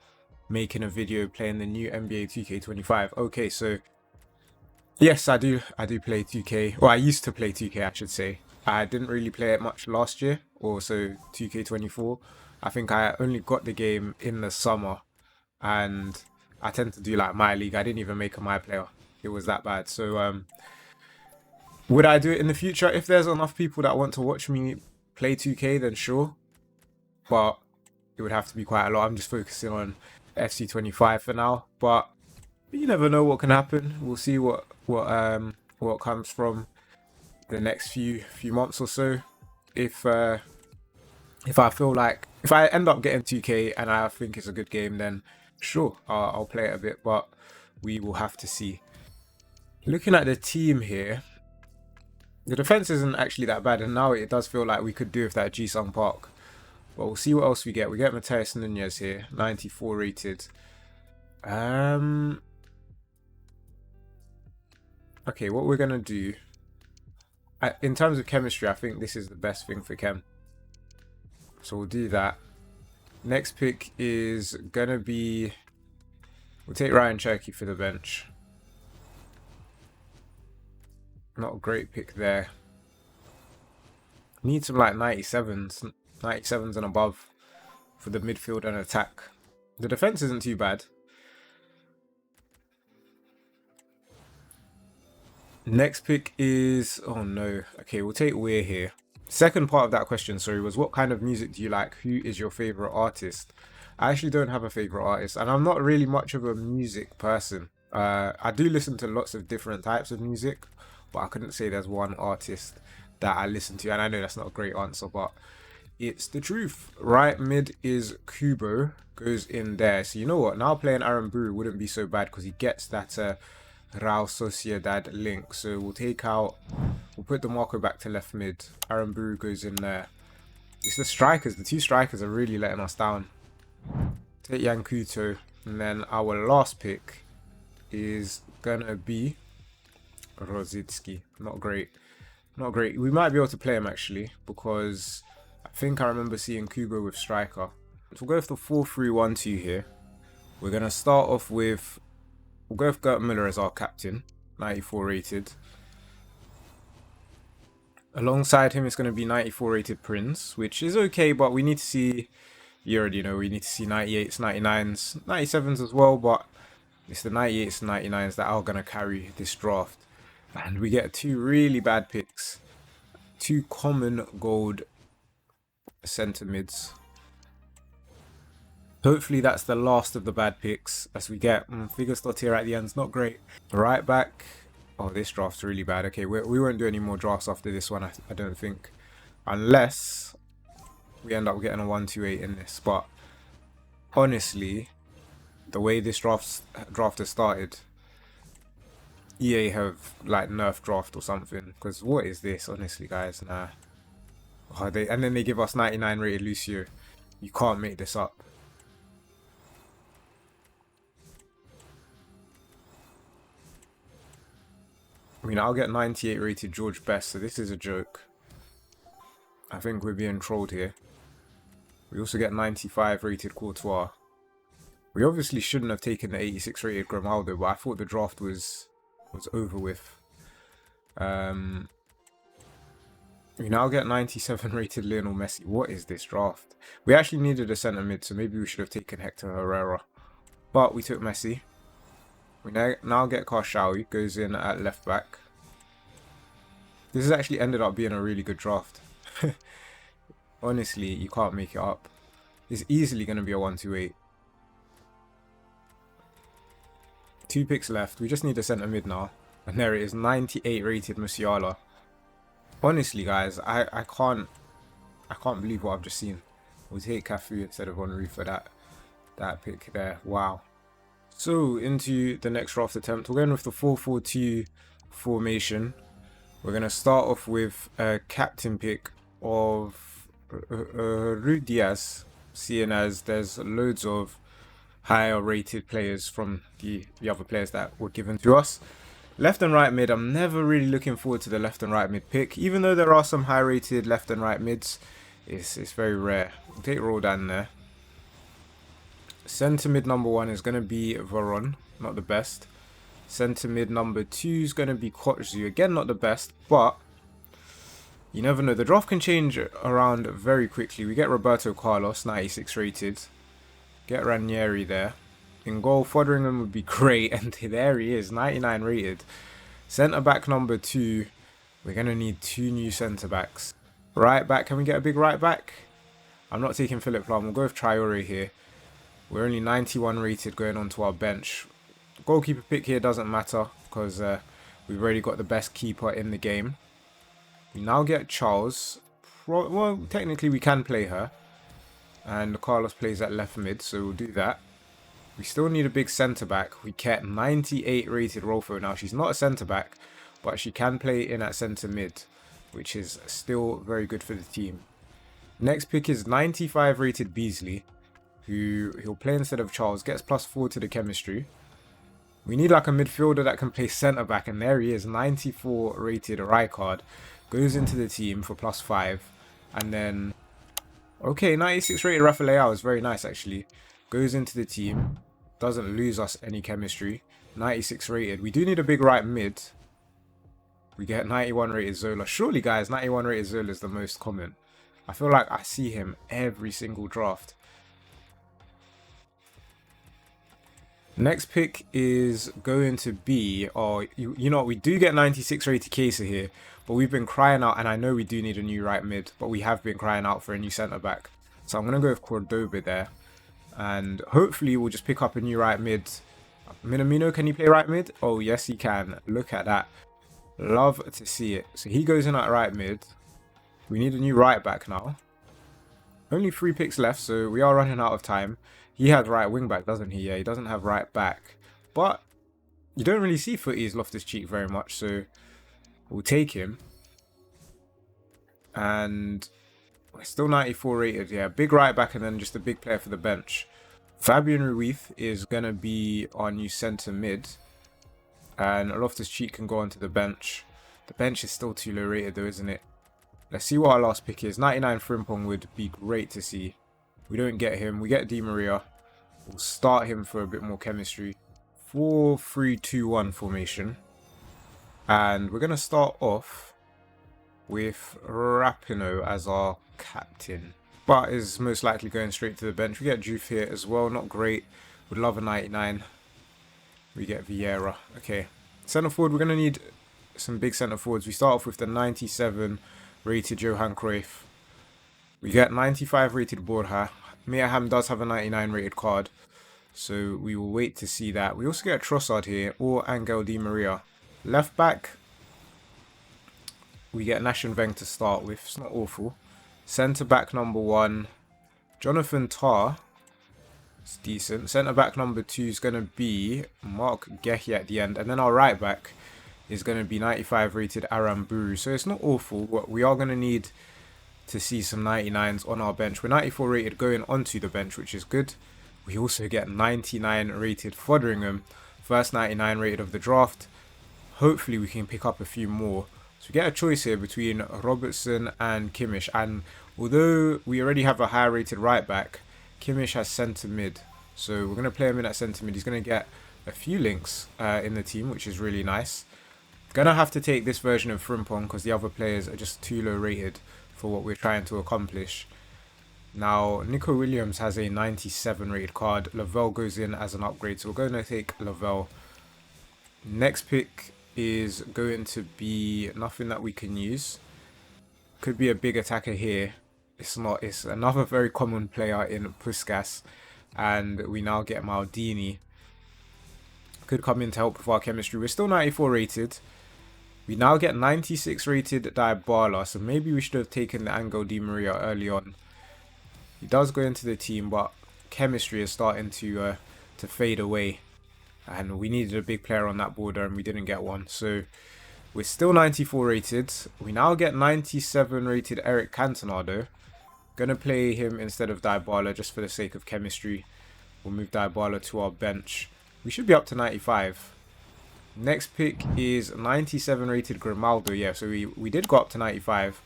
making a video playing the new NBA 2K25? Okay, so yes, I do play 2K. Well, I used to play 2K, I should say. I didn't really play it much last year, or so 2K24. I think I only got the game in the summer, and I tend to do like my league. I didn't even make a my player. It was that bad. So would I do it in the future? If there's enough people that want to watch me play 2K, then sure. But it would have to be quite a lot. I'm just focusing on FC25 for now. But you never know what can happen. We'll see what comes from the next few months or so. If I feel like, if I end up getting 2K and I think it's a good game, then sure, I'll play it a bit. But we will have to see. Looking at the team here, the defense isn't actually that bad, and now it does feel like we could do with that Ji-sung Park. But we'll see what else we get. We get Mateus Nunez here, 94 rated. Okay, what we're gonna do, in terms of chemistry, I think this is the best thing for chem. So we'll do that. Next pick is gonna be, we'll take Ryan Cherky for the bench. Not a great pick there. Need some like 97s and above for the midfield and attack. The defense isn't too bad. Next pick is, oh no, okay, we'll take Weir here. Second part of that question, sorry, was what kind of music do you like? Who is your favorite artist? I actually don't have a favorite artist, and I'm not really much of a music person. I do listen to lots of different types of music, but I couldn't say there's one artist that I listen to, and I know that's not a great answer, but it's the truth. Right mid is Kubo, goes in there. So you know what? Now playing Aaron Buru wouldn't be so bad because he gets that Real Sociedad link. So we'll take out, we'll put the Marco back to left mid. Aaron Buru goes in there. It's the strikers. The two strikers are really letting us down. Take Yankuto. And then our last pick is gonna be Rosicki. Not great. Not great. We might be able to play him actually because I think I remember seeing Kubo with striker. So we'll go with the 4-3-1-2 here. We're going to start off with, we'll go with Gert Müller as our captain, 94 rated. Alongside him it's going to be 94 rated Prince, which is okay, but we need to see, you already know, we need to see 98s, 99s, 97s as well, but it's the 98s and 99s that are going to carry this draft. And we get two really bad picks. Two common gold centre mids. Hopefully that's the last of the bad picks as we get Figerslot here at the end. It's not great. Right back. Oh, this draft's really bad. Okay, we won't do any more drafts after this one, I don't think. Unless we end up getting a 1-2-8 in this. But honestly, the way this draft has started, EA have like nerfed draft or something. Because what is this, honestly, guys? Nah. Oh, and then they give us 99 rated Lucio. You can't make this up. I mean, I'll get 98 rated George Best, so this is a joke. I think we're being trolled here. We also get 95 rated Courtois. We obviously shouldn't have taken the 86 rated Grimaldo, but I thought the draft was over with. We now get 97 rated Lionel Messi. What is this draft? We actually needed a centre mid, so maybe we should have taken Hector Herrera. But we took Messi. We now get Karshawi, goes in at left back. This has actually ended up being a really good draft. Honestly, you can't make it up. It's easily going to be a 1-2-8. 2 picks left. We just need a centre mid now. And there it is, 98 rated Musiala. Honestly, guys, I can't believe what I've just seen. We'll take Cafu instead of Henry for that pick there. Wow. So into the next draft attempt, we're going with the 4-4-2 formation. We're going to start off with a captain pick of Ruud Diaz, seeing as there's loads of higher rated players from the other players that were given to us. Left and right mid, I'm never really looking forward to the left and right mid pick. Even though there are some high rated left and right mids, it's very rare. We'll take Roldan there. Centre mid number 1 is going to be Veron, not the best. Centre mid number 2 is going to be Kotzu, again not the best, but you never know. The draft can change around very quickly. We get Roberto Carlos, 96 rated. Get Ranieri there. In goal, Fotheringham would be great, and there he is, 99 rated. Centre back number 2, we're going to need 2 new centre backs. Right back, can we get a big right back? I'm not taking Philip Lahm, we'll go with Traore here. We're only 91 rated going onto our bench. Goalkeeper pick here doesn't matter because we've already got the best keeper in the game. We now get Charles. Well, technically we can play her. And Carlos plays at left mid, so we'll do that. We still need a big centre back. We get 98 rated Rolfo. Now she's not a centre back, but she can play in at centre mid, which is still very good for the team. Next pick is 95 rated Beasley, who he'll play instead of Charles, gets +4 to the chemistry. We need like a midfielder that can play centre back, and there he is, 94 rated Rijkaard, goes into the team for +5, and then okay, 96 rated Rafael is very nice actually, goes into the team, doesn't lose us any chemistry. 96 rated. We do need a big right mid. We get 91 rated Zola. Surely guys, 91 rated Zola is the most common. I feel like I see him every single draft. Next pick is going to be, oh, you know, we do get 96 rated Kesa here, but we've been crying out, and I know we do need a new right mid, but we have been crying out for a new centre back. So I'm going to go with Cordoba there, and hopefully we'll just pick up a new right mid. Minamino, can he play right mid? Oh, yes, he can. Look at that. Love to see it. So he goes in at right mid. We need a new right back now. Only 3 picks left, so we are running out of time. He has right wing back, doesn't he? Yeah, he doesn't have right back. But you don't really see Footy's Loftus-Cheek very much, so we'll take him. And we're still 94 rated. Yeah, big right back and then just a big player for the bench. Fabian Ruiz is going to be our new centre mid. And Loftus-Cheek can go onto the bench. The bench is still too low rated though, isn't it? Let's see what our last pick is. 99 Frimpong would be great to see. We don't get him. We get Di Maria. We'll start him for a bit more chemistry. 4-3-2-1 formation. And we're going to start off with Rapinoe as our captain. But is most likely going straight to the bench. We get Chuff here as well. Not great. Would love a 99. We get Vieira. Okay. Centre forward, we're going to need some big centre forwards. We start off with the 97 rated Johan Cruyff. We get 95 rated Borja. Meaham does have a 99 rated card, so we will wait to see that. We also get Trossard here, or Angel Di Maria. Left back, we get Nash and Veng to start with. It's not awful. Centre back number 1, Jonathan Tah. It's decent. Centre back number 2 is going to be Mark Gehi at the end, and then our right back is going to be 95 rated Aramburu. So it's not awful, but we are going to need to see some 99s on our bench. We're 94 rated going onto the bench, which is good. We also get 99 rated Foderingham, first 99 rated of the draft. Hopefully we can pick up a few more. So we get a choice here between Robertson and Kimmich, and although we already have a higher rated right back, Kimmich has centre mid, so we're going to play him in at centre mid. He's going to get a few links in the team, which is really nice. Gonna have to take this version of Frimpong because the other players are just too low rated for what we're trying to accomplish. Now, Nico Williams has a 97 rated card. Lavelle goes in as an upgrade, so we're going to take Lavelle. Next pick is going to be nothing that we can use. Could be a big attacker here. It's not. It's another very common player in Puskas. And we now get Maldini. Could come in to help with our chemistry. We're still 94 rated. We now get 96 rated Dybala, so maybe we should have taken the Angel Di Maria early on. He does go into the team, but chemistry is starting to fade away. And we needed a big player on that border, and we didn't get one. So we're still 94 rated. We now get 97 rated Eric Cantona, though. Gonna play him instead of Dybala just for the sake of chemistry. We'll move Dybala to our bench. We should be up to 95. Next pick is 97 rated Grimaldo. Yeah, so we did go up to 95.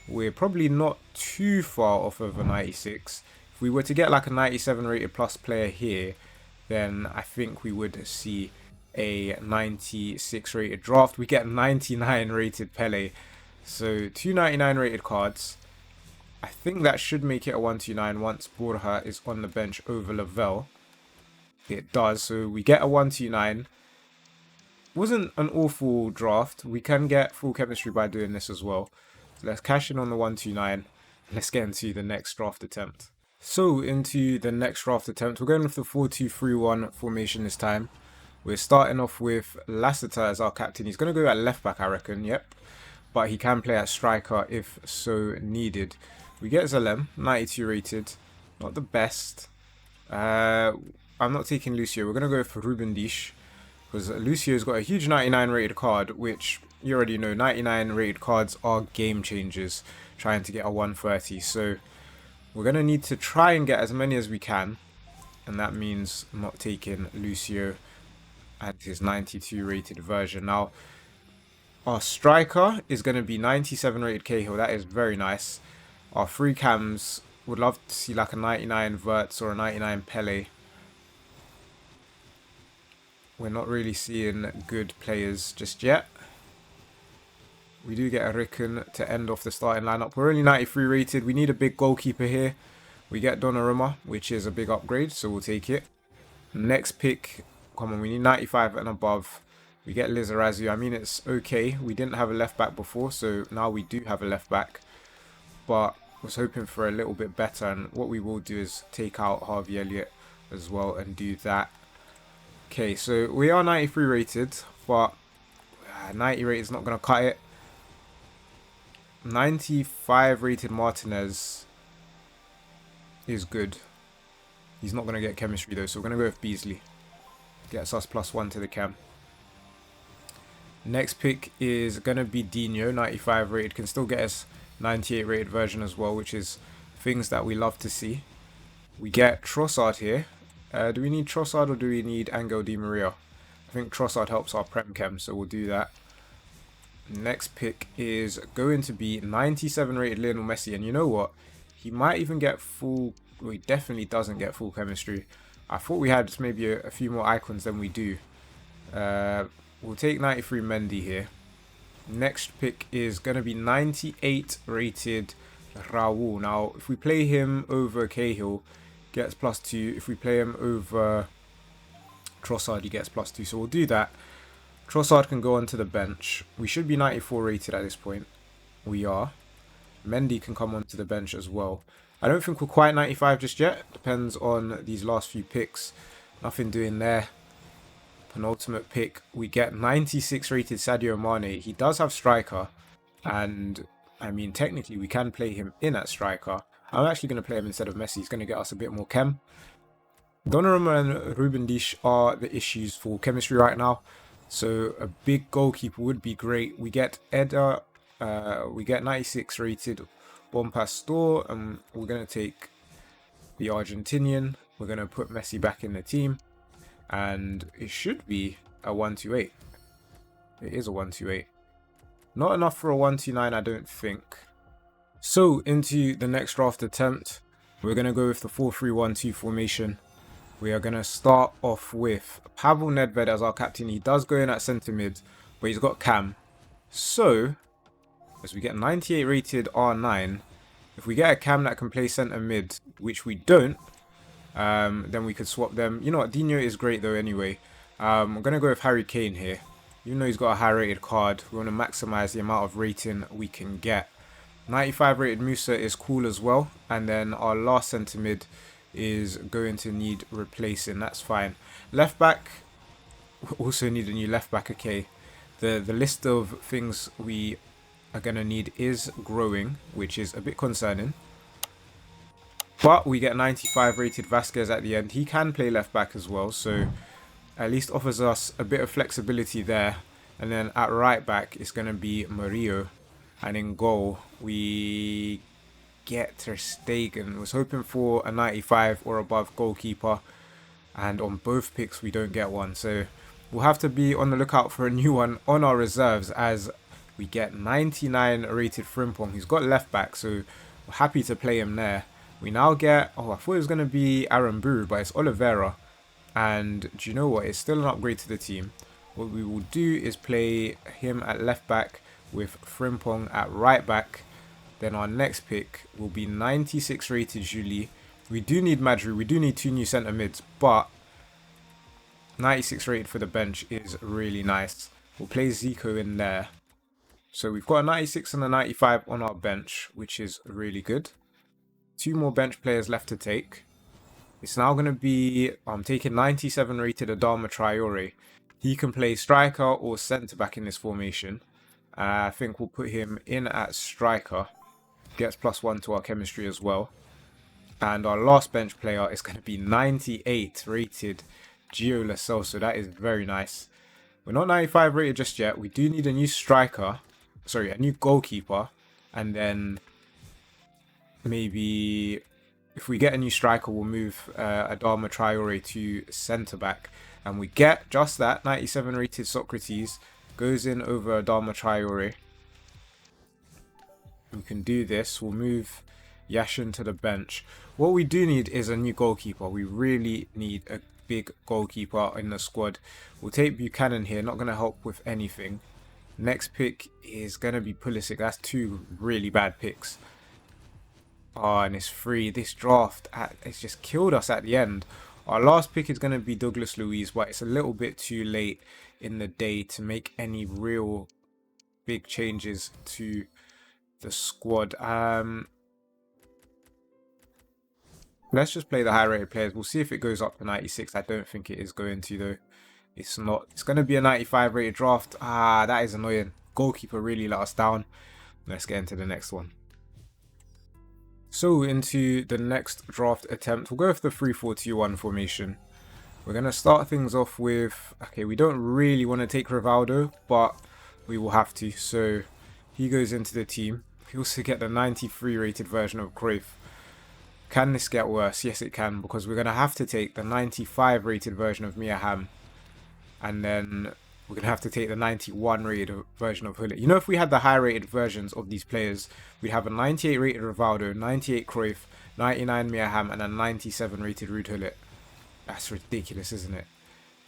We're probably not too far off of a 96. If we were to get like a 97 rated plus player here, then I think we would see a 96 rated draft. We get 99 rated Pele. So 2 99 rated cards. I think that should make it a 129 once Borja is on the bench over Lavelle. It does, so we get a 129. Wasn't an awful draft. We can get full chemistry by doing this as well. So let's cash in on the 129. Let's get into the next draft attempt. So into the next draft attempt, we're going with the 4-2-3-1 formation this time. We're starting off with Lassiter as our captain. He's going to go at left back, I reckon, yep. But he can play at striker if so needed. We get Zalem, 92 rated. Not the best. I'm not taking Lucio. We're going to go for Ruben Dish. Because Lucio's got a huge 99 rated card, which you already know, 99 rated cards are game changers, trying to get a 130. So we're going to need to try and get as many as we can. And that means not taking Lucio at his 92 rated version. Now, our striker is going to be 97 rated Cahill. That is very nice. Our free cams, would love to see like a 99 Verts or a 99 Pele. We're not really seeing good players just yet. We do get a Ricken to end off the starting lineup. We're only 93 rated. We need a big goalkeeper here. We get Donnarumma, which is a big upgrade, so we'll take it. Next pick, come on, we need 95 and above. We get Lizarazu. I mean, it's okay. We didn't have a left back before, so now we do have a left back. But was hoping for a little bit better, and what we will do is take out Harvey Elliott as well and do that. Okay, so we are 93 rated, but 90 rated is not going to cut it. 95 rated Martinez is good. He's not going to get chemistry though, so we're going to go with Beasley. Gets us +1 to the chem. Next pick is going to be Dino, 95 rated. Can still get us 98 rated version as well, which is things that we love to see. We get Trossard here. Do we need Trossard or do we need Angel Di Maria? I think Trossard helps our Prem Chem, so we'll do that. Next pick is going to be 97 rated Lionel Messi, and you know what? He might even get full, well, he definitely doesn't get full chemistry. I thought we had maybe a few more icons than we do. We'll take 93 Mendy here. Next pick is going to be 98 rated Raul. Now, if we play him over Cahill, gets +2. If we play him over Trossard, he gets +2. So we'll do that. Trossard can go onto the bench. We should be 94 rated at this point. We are. Mendy can come onto the bench as well. I don't think we're quite 95 just yet. Depends on these last few picks. Nothing doing there. Penultimate pick, we get 96 rated Sadio Mane. He does have striker, and I mean technically we can play him in at striker. I'm actually going to play him instead of Messi. He's going to get us a bit more chem. Donnarumma and Ruben Dish are the issues for chemistry right now, so a big goalkeeper would be great. We get Eder, we get 96 rated Bon Pastor, and we're going to take the Argentinian. We're going to put Messi back in the team. And it should be a 128. It is a 128. Not enough for a 129, I don't think. So, into the next draft attempt. We're going to go with the 4-3-1-2 formation. We are going to start off with Pavel Nedved as our captain. He does go in at centre mid, but he's got cam. So, as we get 98 rated R9, if we get a cam that can play centre mid, which we don't, then we could swap them. You know what, Dino is great though anyway. I'm going to go with Harry Kane here. Even though he's got a high rated card, we want to maximize the amount of rating we can get. 95 rated Musa is cool as well. And then our last centre mid is going to need replacing. That's fine. Left back, we also need a new left back. Okay, the list of things we are going to need is growing, which is a bit concerning. But we get 95 rated Vasquez at the end. He can play left back as well, so at least offers us a bit of flexibility there. And then at right back, it's going to be Murillo. And in goal, we get Ter Stegen. Was hoping for a 95 or above goalkeeper. And on both picks, we don't get one. So we'll have to be on the lookout for a new one on our reserves as we get 99 rated Frimpong. He's got left back, so we're happy to play him there. We now get, oh, I thought it was going to be Aaron Buru, but it's Oliveira. And do you know what? It's still an upgrade to the team. What we will do is play him at left back with Frimpong at right back. Then our next pick will be 96 rated Julie. We do need Madri. We do need 2 new centre mids, but 96 rated for the bench is really nice. We'll play Zico in there. So we've got a 96 and a 95 on our bench, which is really good. 2 more bench players left to take. It's now going to be, I'm taking 97 rated Adama Traore. He can play striker or centre back in this formation. I think we'll put him in at striker. Gets +1 to our chemistry as well. And our last bench player is going to be 98 rated Gio Lo Celso. That is very nice. We're not 95 rated just yet. We do need a new striker. Sorry, a new goalkeeper. And then maybe if we get a new striker, we'll move Adama Traore to centre back. And we get just that, 97 rated Socrates. Goes in over Adama Traore. We can do this. We'll move Yashin to the bench. What we do need is a new goalkeeper. We really need a big goalkeeper in the squad. We'll take Buchanan here. Not going to help with anything. Next pick is going to be Pulisic. That's 2 really bad picks. Oh, and it's free. This draft, it's just killed us at the end. Our last pick is going to be Douglas Luiz, but it's a little bit too late in the day to make any real big changes to the squad. Let's just play the high rated players. We'll see if it goes up to 96. I don't think it is going to though. It's not. It's going to be a 95 rated draft. That is annoying. Goalkeeper really let us down. Let's get into the next one. So into the next draft attempt, we'll go with the 3-4-2-1 formation. We're going to start things off with, okay, we don't really want to take Rivaldo, but we will have to. So he goes into the team. We also get the 93 rated version of Cruyff. Can this get worse? Yes, it can, because we're going to have to take the 95 rated version of Mia Hamm. And then we're going to have to take the 91 rated version of Hullet. You know, if we had the high rated versions of these players, we'd have a 98 rated Rivaldo, 98 Cruyff, 99 Mia Hamm, and a 97 rated Ruud Hullet. That's ridiculous, isn't it?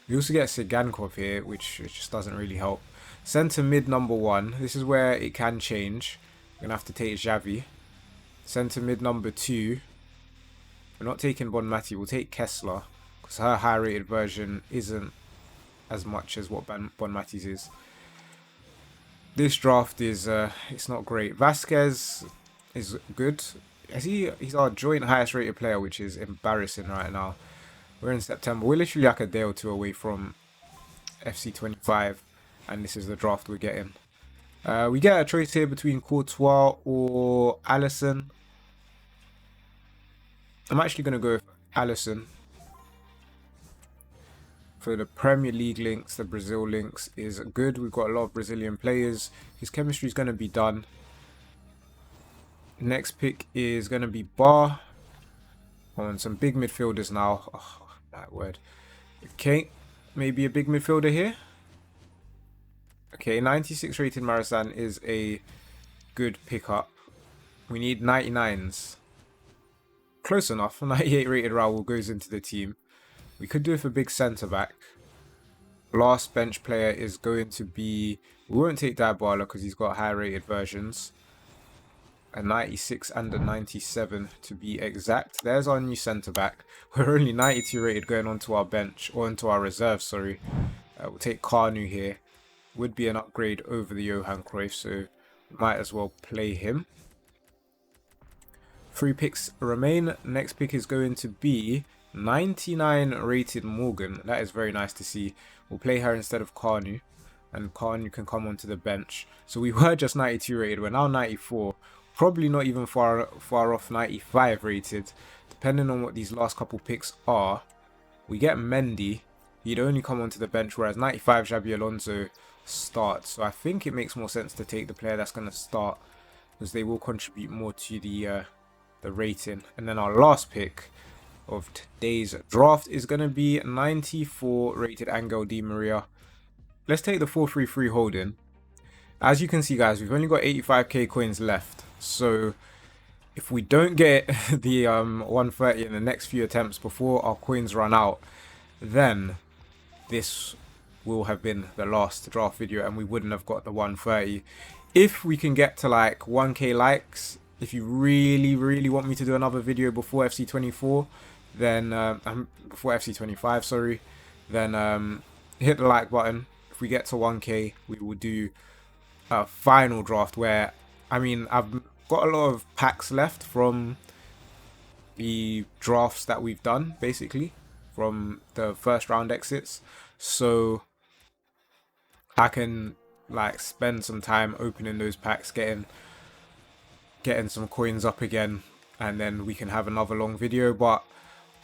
We also get Sigankov here, which just doesn't really help. Centre mid number 1. This is where it can change. We're going to have to take Xavi. Centre mid number 2. We're not taking Bonmati, we'll take Kessler, because her high rated version isn't as much as what Bonmati's is. This draft is it's not great. Vasquez is good. He's our joint highest rated player, which is embarrassing right now. We're in September. We're literally like a day or two away from FC25, and this is the draft we're getting. We get a choice here between Courtois or Alisson. I'm actually going to go with Alisson. For the Premier League links, the Brazil links is good. We've got a lot of Brazilian players. His chemistry is going to be done. Next pick is going to be Bar. On some big midfielders now. Oh, my word. Okay, maybe a big midfielder here. Okay, 96 rated Marasan is a good pickup. We need 99s. Close enough. 98 rated Raul goes into the team. We could do it for big centre back. Last bench player is going to be... We won't take Dybala because he's got high rated versions. A 96 and a 97 to be exact. There's our new centre back. We're only 92 rated going onto our bench, or onto our reserve, sorry. We'll take Kanu here. Would be an upgrade over the Johan Cruyff, so might as well play him. 3 picks remain. Next pick is going to be 99 rated Morgan. That is very nice to see. We'll play her instead of Kanu, and Kanu can come onto the bench. So we were just 92 rated. We're now 94. Probably not even far off 95 rated, depending on what these last couple picks are. We get Mendy. He'd only come onto the bench, whereas 95 Xabi Alonso starts. So I think it makes more sense to take the player that's going to start, because they will contribute more to the rating. And then our last pick of today's draft is going to be 94 rated Angel Di Maria. Let's take the 4-3-3 holding. As you can see, guys, we've only got 85k coins left. So if we don't get the 130 in the next few attempts before our coins run out, then this will have been the last draft video and we wouldn't have got the 130. If we can get to like 1k likes, if you really want me to do another video before FC24, then before FC25, sorry, then hit the like button. If we get to 1k, we will do a final draft where, I mean, I've got a lot of packs left from the drafts that we've done, basically from the first round exits, so I can like spend some time opening those packs, getting some coins up again, and then we can have another long video. But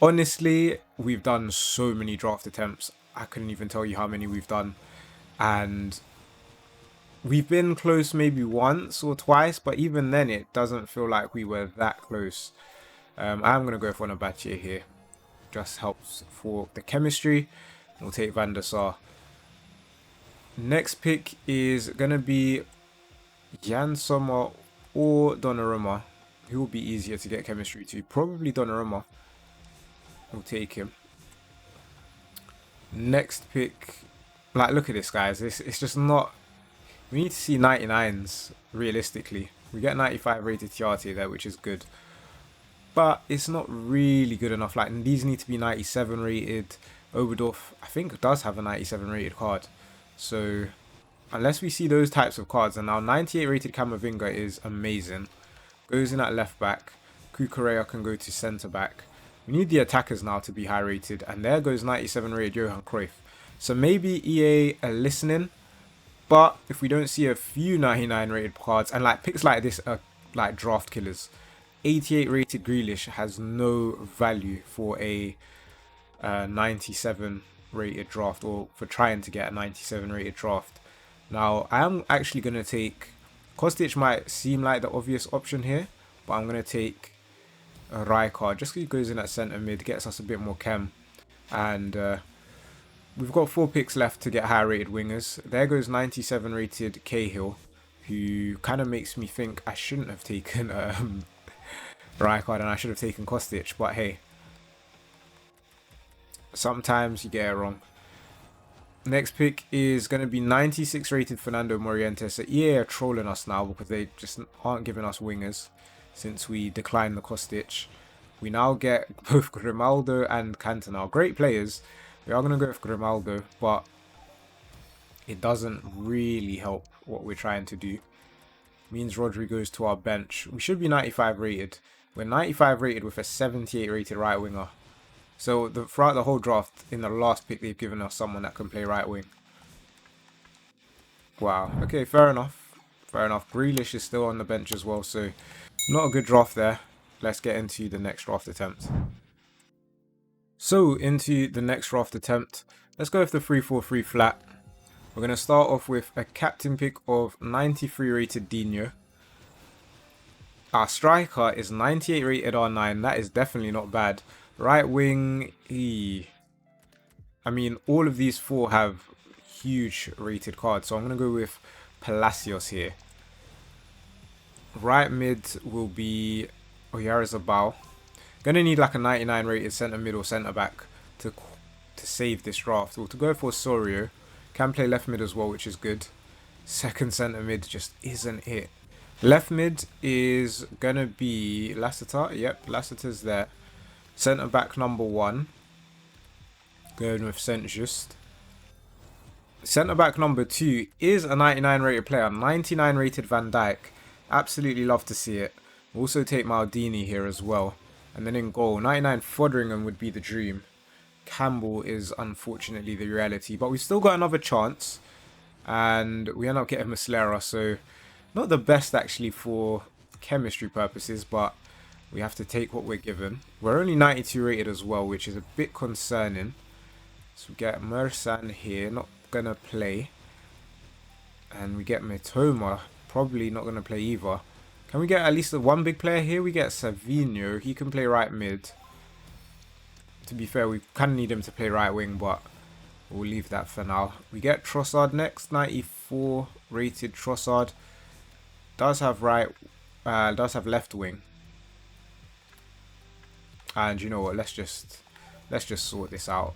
honestly, we've done so many draft attempts, I couldn't even tell you how many we've done, and we've been close maybe once or twice, but even then it doesn't feel like we were that close. I'm going to go for Onabachi here. Just helps for the chemistry. We'll take Van der Sar. Next pick is going to be Jan Sommer or Donnarumma. Who will be easier to get chemistry to? Probably Donnarumma. We'll take him. Next pick. Like, look at this, guys. It's just not... We need to see 99s, realistically. We get 95 rated Tiati there, which is good. but it's not really good enough. Like, these need to be 97 rated. Oberdorf, I think, does have a 97 rated card. So unless we see those types of cards, and now 98 rated Camavinga is amazing. Goes in at left back. Kukurea can go to centre back. We need the attackers now to be high rated, and there goes 97 rated Johan Cruyff. So maybe EA are listening, but if we don't see a few 99 rated cards, and like picks like this are like draft killers. 88 rated Grealish has no value for a 97 rated draft, or for trying to get a 97 rated draft. Now I am actually going to take Kostic. Might seem like the obvious option here, but I'm going to take a Rijkaard just because he goes in at centre mid, gets us a bit more chem, and we've got 4 picks left to get higher rated wingers. There goes 97 rated Cahill, who kind of makes me think I shouldn't have taken Rijkaard and I should have taken Kostic, but hey, sometimes you get it wrong. Next pick is going to be 96 rated Fernando Morientes. So EA are trolling us now because they just aren't giving us wingers since we declined the Kostic. We now get both Grimaldo and Cantona. Great players. We are going to go with Grimaldo, but it doesn't really help what we're trying to do. Means Rodri goes to our bench. We should be 95 rated. We're 95 rated with a 78 rated right winger. So throughout the whole draft, in the last pick, they've given us someone that can play right wing. Wow. Okay, fair enough. Fair enough. Grealish is still on the bench as well, so not a good draft there. Let's get into the next draft attempt. So, into the next draft attempt. Let's go with the 3-4-3 flat. We're going to start off with a captain pick of 93 rated Dino. Our striker is 98 rated R9. That is definitely not bad. Right wing, I mean, all of these 4 have huge rated cards, so I'm going to go with Palacios here. Right mid will be Oyarzabal. Going to need like a 99 rated centre mid or centre back to save this draft. Well, to go for Sorio. Can play left mid as well, which is good. Second centre mid just isn't it. Left mid is going to be Lasseter. Yep, Lasseter's there. Centre back number 1. Going with Saint Just. Centre back number 2 is a 99 rated player. 99 rated Van Dijk. Absolutely love to see it. Also take Maldini here as well. And then in goal, 99 Foderingham would be the dream. Campbell is unfortunately the reality. But we've still got another chance. And we end up getting Muslera. So not the best actually for chemistry purposes, but we have to take what we're given. We're only 92 rated as well, which is a bit concerning. So we get Mersan here, not going to play. And we get Mitoma, probably not going to play either. Can we get at least one big player here? We get Savinho, he can play right mid. To be fair, we kind of need him to play right wing, but we'll leave that for now. We get Trossard next, 94 rated Trossard. Does have left wing. And you know what? Let's just sort this out.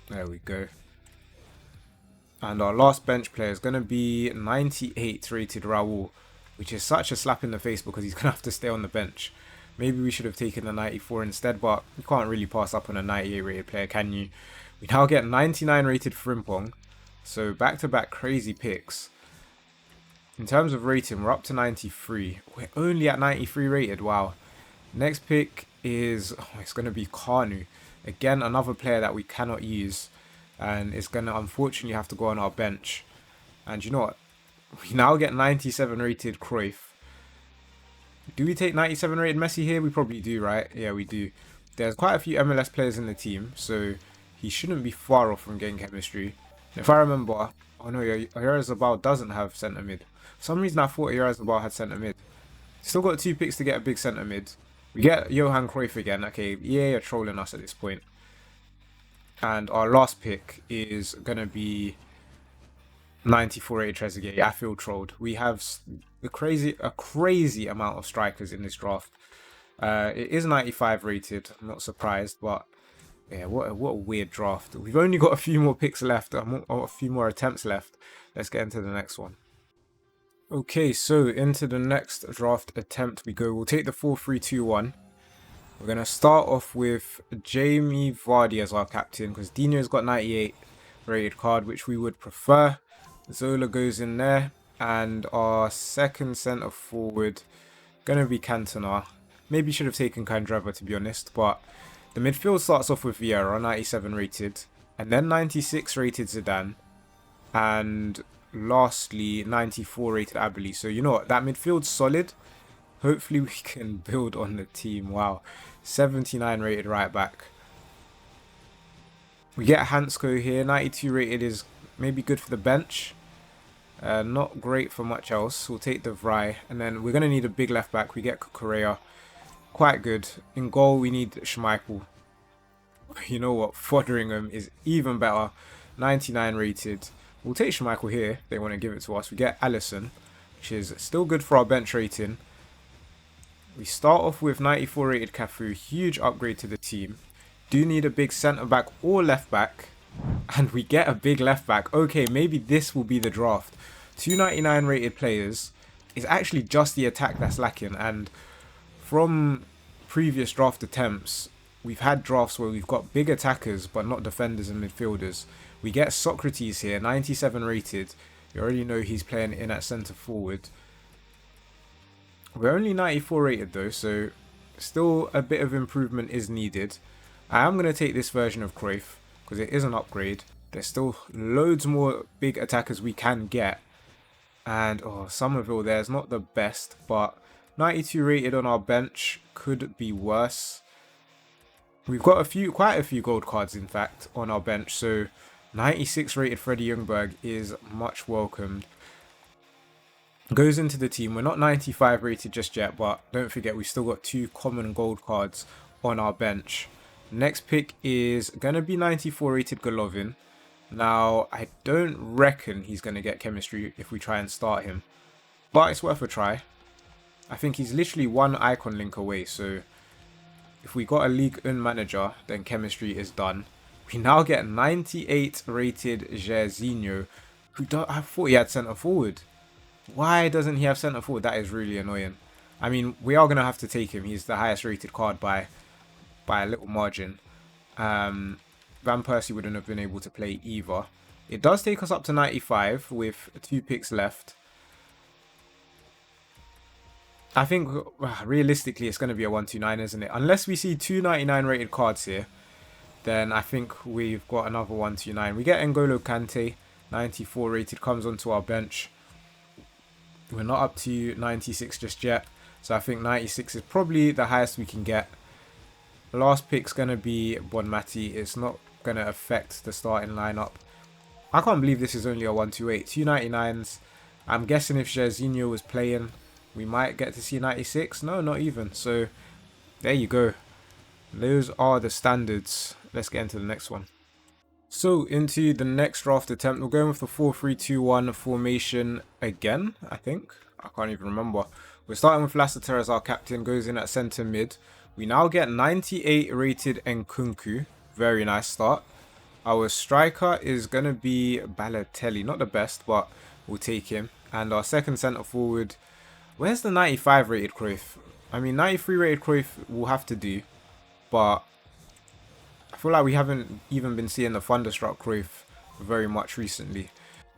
There we go. And our last bench player is going to be 98 rated Raul, which is such a slap in the face because he's going to have to stay on the bench. Maybe we should have taken the 94 instead, but you can't really pass up on a 98 rated player, can you? We now get 99 rated Frimpong. So back-to-back crazy picks. In terms of rating, we're up to 93. We're only at 93 rated. Wow. Next pick is, it's going to be Kanu. Again, another player that we cannot use. And it's going to unfortunately have to go on our bench. And you know what? We now get 97 rated Cruyff. Do we take 97 rated Messi here? We probably do, right? Yeah, we do. There's quite a few MLS players in the team. So he shouldn't be far off from getting chemistry. If I remember, oh no, Oyarzabal doesn't have centre mid. For some reason I thought Oyarzabal had centre mid. Still got 2 picks to get a big centre mid. We get Johan Cruyff again. Okay, EA are trolling us at this point. And our last pick is going to be 94 rated Trezeguet. I feel trolled. We have a crazy amount of strikers in this draft. It is 95 rated. I'm not surprised, but yeah, what a weird draft. We've only got a few more picks left, or a few more attempts left. Let's get into the next one. Okay, so into the next draft attempt we go. We'll take the 4-3-2-1. We're going to start off with Jamie Vardy as our captain because Dino's got 98 rated card, which we would prefer. Zola goes in there, and our second centre forward going to be Cantona. Maybe should have taken Kandrava, to be honest, but the midfield starts off with Vieira, 97 rated, and then 96 rated Zidane, and lastly 94 rated Abeli. So you know what, that midfield's solid. Hopefully we can build on the team. Wow, 79 rated right back. We get Hansko here, 92 rated, is maybe good for the bench. Not great for much else. We'll take the Vrij, and then we're going to need a big left back. We get Correa, quite good. In goal we need Schmeichel. You know what, Fotheringham is even better, 99 rated. We'll take Schmeichel here, they want to give it to us. We get Alisson, which is still good for our bench rating. We start off with 94 rated Cafu, huge upgrade to the team. Do need a big centre back or left back, and we get a big left back. Okay, maybe this will be the draft. 299 rated players is actually just the attack that's lacking, and from previous draft attempts, we've had drafts where we've got big attackers but not defenders and midfielders. We get Socrates here, 97 rated. You already know he's playing in at centre forward. We're only 94 rated though, so still a bit of improvement is needed. I am going to take this version of Cruyff because it is an upgrade. There's still loads more big attackers we can get. And oh, Somerville there is not the best, but 92 rated on our bench could be worse. We've got quite a few gold cards in fact on our bench, so 96 rated Freddie Ljungberg is much welcomed. Goes into the team. We're not 95 rated just yet, but don't forget we've still got 2 common gold cards on our bench. Next pick is going to be 94 rated Golovin. Now, I don't reckon he's going to get chemistry if we try and start him, but it's worth a try. I think he's literally one icon link away, so if we got a League 1 manager, then chemistry is done. We now get 98 rated Jairzinho, who I thought he had centre forward. Why doesn't he have centre forward? That is really annoying. I mean, we are going to have to take him. He's the highest rated card by a little margin. Van Persie wouldn't have been able to play either. It does take us up to 95 with 2 picks left. I think realistically it's going to be a 129, isn't it? Unless we see 299 rated cards here, then I think we've got another 129. We get N'Golo Kante, 94 rated, comes onto our bench. We're not up to 96 just yet, so I think 96 is probably the highest we can get. The last pick's going to be Bonmati. It's not going to affect the starting lineup. I can't believe this is only a 128. 299s. I'm guessing if Jairzinho was playing, we might get to see 96. No, not even. So there you go. Those are the standards. Let's get into the next one. So into the next draft attempt, we're going with the 4-3-2-1 formation again, I think. I can't even remember. We're starting with Lasseter as our captain, goes in at centre mid. We now get 98 rated Nkunku. Very nice start. Our striker is going to be Balotelli. Not the best, but we'll take him. And our second centre forward, where's the 95 rated Cruyff? I mean, 93 rated Cruyff will have to do, but I feel like we haven't even been seeing the Thunderstruck Cruyff very much recently.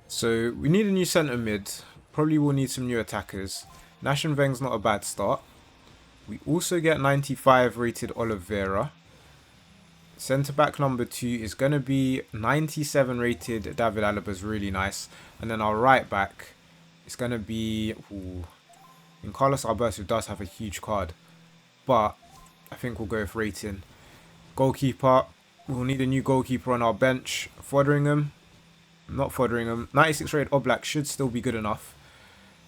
So we need a new centre mid. Probably will need some new attackers. Nation Veng's not a bad start. We also get 95 rated Oliveira. Centre back number 2 is going to be 97 rated David Alaba's, really nice. And then our right back is going to be... And Carlos Alberto does have a huge card, but I think we'll go with rating. Goalkeeper, we'll need a new goalkeeper on our bench. Fotheringham, not Fotheringham. 96 rated Oblak should still be good enough.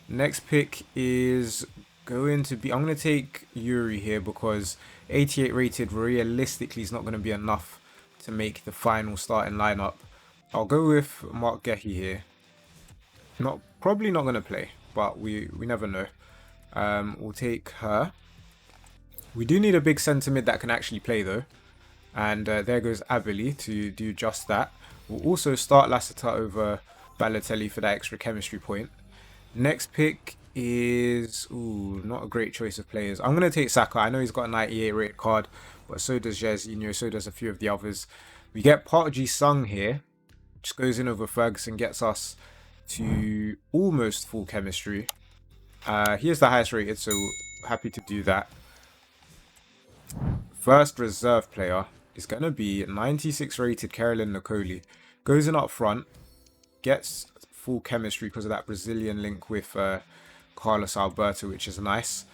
Next pick is going to be... I'm going to take Yuri here because 88 rated realistically is not going to be enough to make the final starting lineup. I'll go with Mark Gehi here. Probably not going to play, but we never know. We'll take her. We do need a big centre mid that can actually play though. And there goes Abeli to do just that. We'll also start Lasseter over Balotelli for that extra chemistry point. Next pick is, ooh, not a great choice of players. I'm going to take Saka. I know he's got a 98 rated card, but so does xDuttinho, so does a few of the others. We get Park Ji-sung here. Just goes in over Ferguson, gets us to almost full chemistry. He is the highest rated, so happy to do that. First reserve player is going to be 96 rated Carolyn Nicoli. Goes in up front, gets full chemistry because of that Brazilian link with Carlos Alberto, which is nice.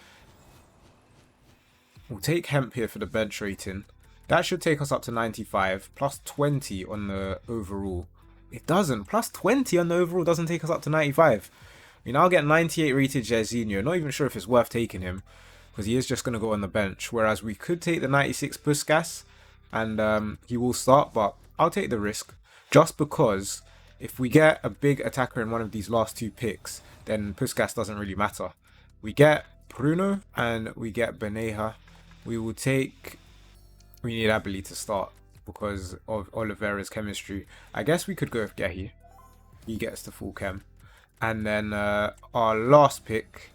We'll take Hemp here for the bench rating. That should take us up to 95, plus 20 on the overall. It doesn't. Plus 20 on the overall doesn't take us up to 95. I mean, I'll get 98 rated xDuttinho. Not even sure if it's worth taking him, because he is just going to go on the bench. Whereas we could take the 96 Puskas, and he will start, but I'll take the risk. Just because if we get a big attacker in one of these last two picks, then Puskas doesn't really matter. We get Bruno and we get Beneja. We will take... We need Abeli to start because of Oliveira's chemistry. I guess we could go with Gehi. He gets the full chem. And then our last pick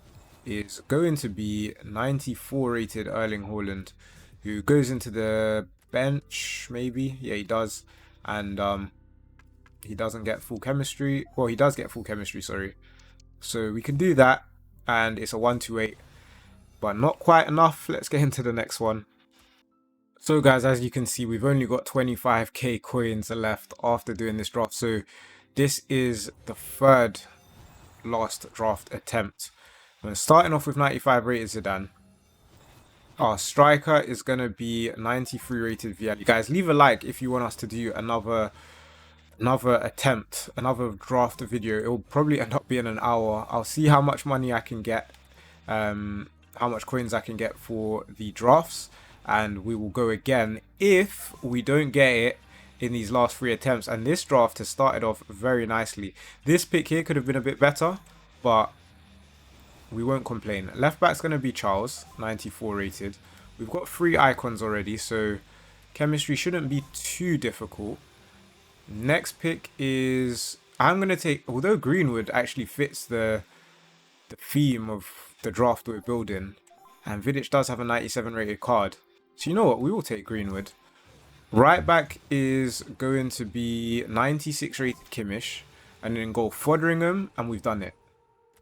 is going to be 94 rated Erling Haaland, who goes into the bench, maybe. Yeah, he does. And he doesn't get full chemistry. Well, he does get full chemistry, sorry. So we can do that. And it's a 128. But not quite enough. Let's get into the next one. So guys, as you can see, we've only got 25k coins left after doing this draft. So this is the third last draft attempt. We're starting off with 95 rated Zidane. Our striker is going to be 93 rated Vialli. Guys, leave a like if you want us to do another attempt, another draft video. It will probably end up being an hour. I'll see how much money I can get, how much coins I can get for the drafts. And we will go again if we don't get it in these last 3 attempts. And this draft has started off very nicely. This pick here could have been a bit better, but we won't complain. Left back's going to be Charles, 94 rated. We've got 3 icons already, so chemistry shouldn't be too difficult. Next pick is... I'm going to take... Although Greenwood actually fits the theme of the draft we're building, and Vidic does have a 97 rated card. So you know what, we will take Greenwood. Right back is going to be 96 rated Kimmich. And then go Foderingham, and we've done it.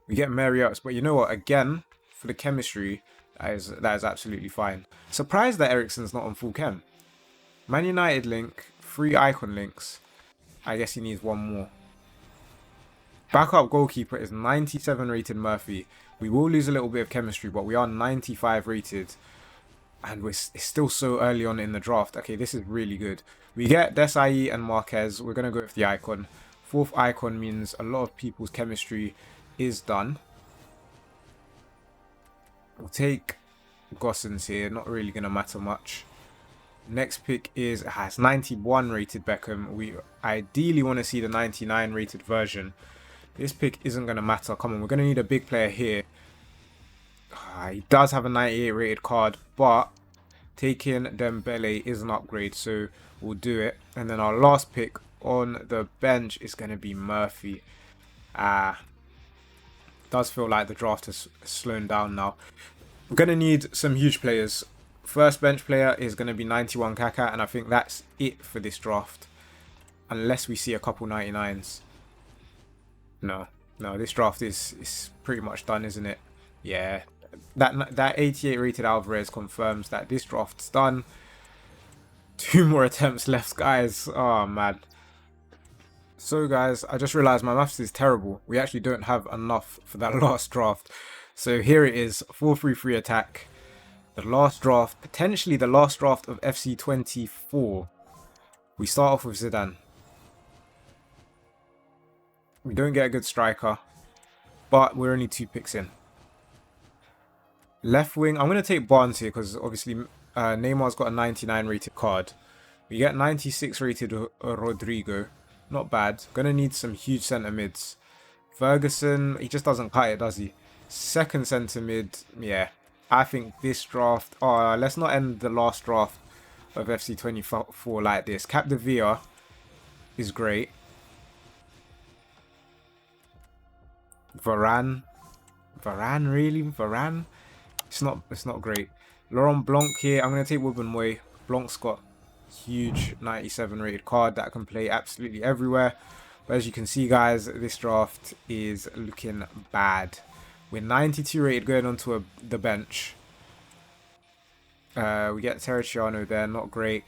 We get Mariots, but you know what, again, for the chemistry, that is absolutely fine. Surprised that Eriksen's not on full chem. Man United link, 3 icon links. I guess he needs 1 more. Backup goalkeeper is 97 rated Murphy. We will lose a little bit of chemistry, but we are 95 rated. And it's still so early on in the draft. Okay, this is really good. We get Desai and Marquez. We're going to go with the icon. 4th icon means a lot of people's chemistry is done. We'll take Gossens here. Not really going to matter much. Next pick is... has 91 rated Beckham. We ideally want to see the 99 rated version. This pick isn't going to matter. Come on, we're going to need a big player here. He does have a 98 rated card, but taking Dembele is an upgrade, so we'll do it. And then our last pick on the bench is going to be Murphy. Does feel like the draft has slowed down now. We're going to need some huge players. First bench player is going to be 91 Kaka, and I think that's it for this draft. Unless we see a couple 99s. No, this draft is pretty much done, isn't it? Yeah, that 88 rated Alvarez confirms that this draft's done. 2 more attempts left, guys. Oh, man. So, guys, I just realized my maths is terrible. We actually don't have enough for that last draft. So here it is, 4-3-3 attack. The last draft, potentially the last draft of FC25. We start off with Zidane. We don't get a good striker, but we're only 2 picks in. Left wing, I'm going to take Barnes here because obviously Neymar's got a 99 rated card. We get 96 rated Rodrigo. Not bad. Going to need some huge centre mids. Ferguson, he just doesn't cut it, does he? Second centre mid, yeah. I think this draft... Oh, let's not end the last draft of FC24 like this. Capdevila is great. Varane. Varane, really? Varane? It's not great. Laurent Blanc here. I'm going to take Wubbenmoy. Blanc's got huge 97 rated card that can play absolutely everywhere. But as you can see, guys, this draft is looking bad. We're 92 rated going onto the bench. We get Terracciano there, not great.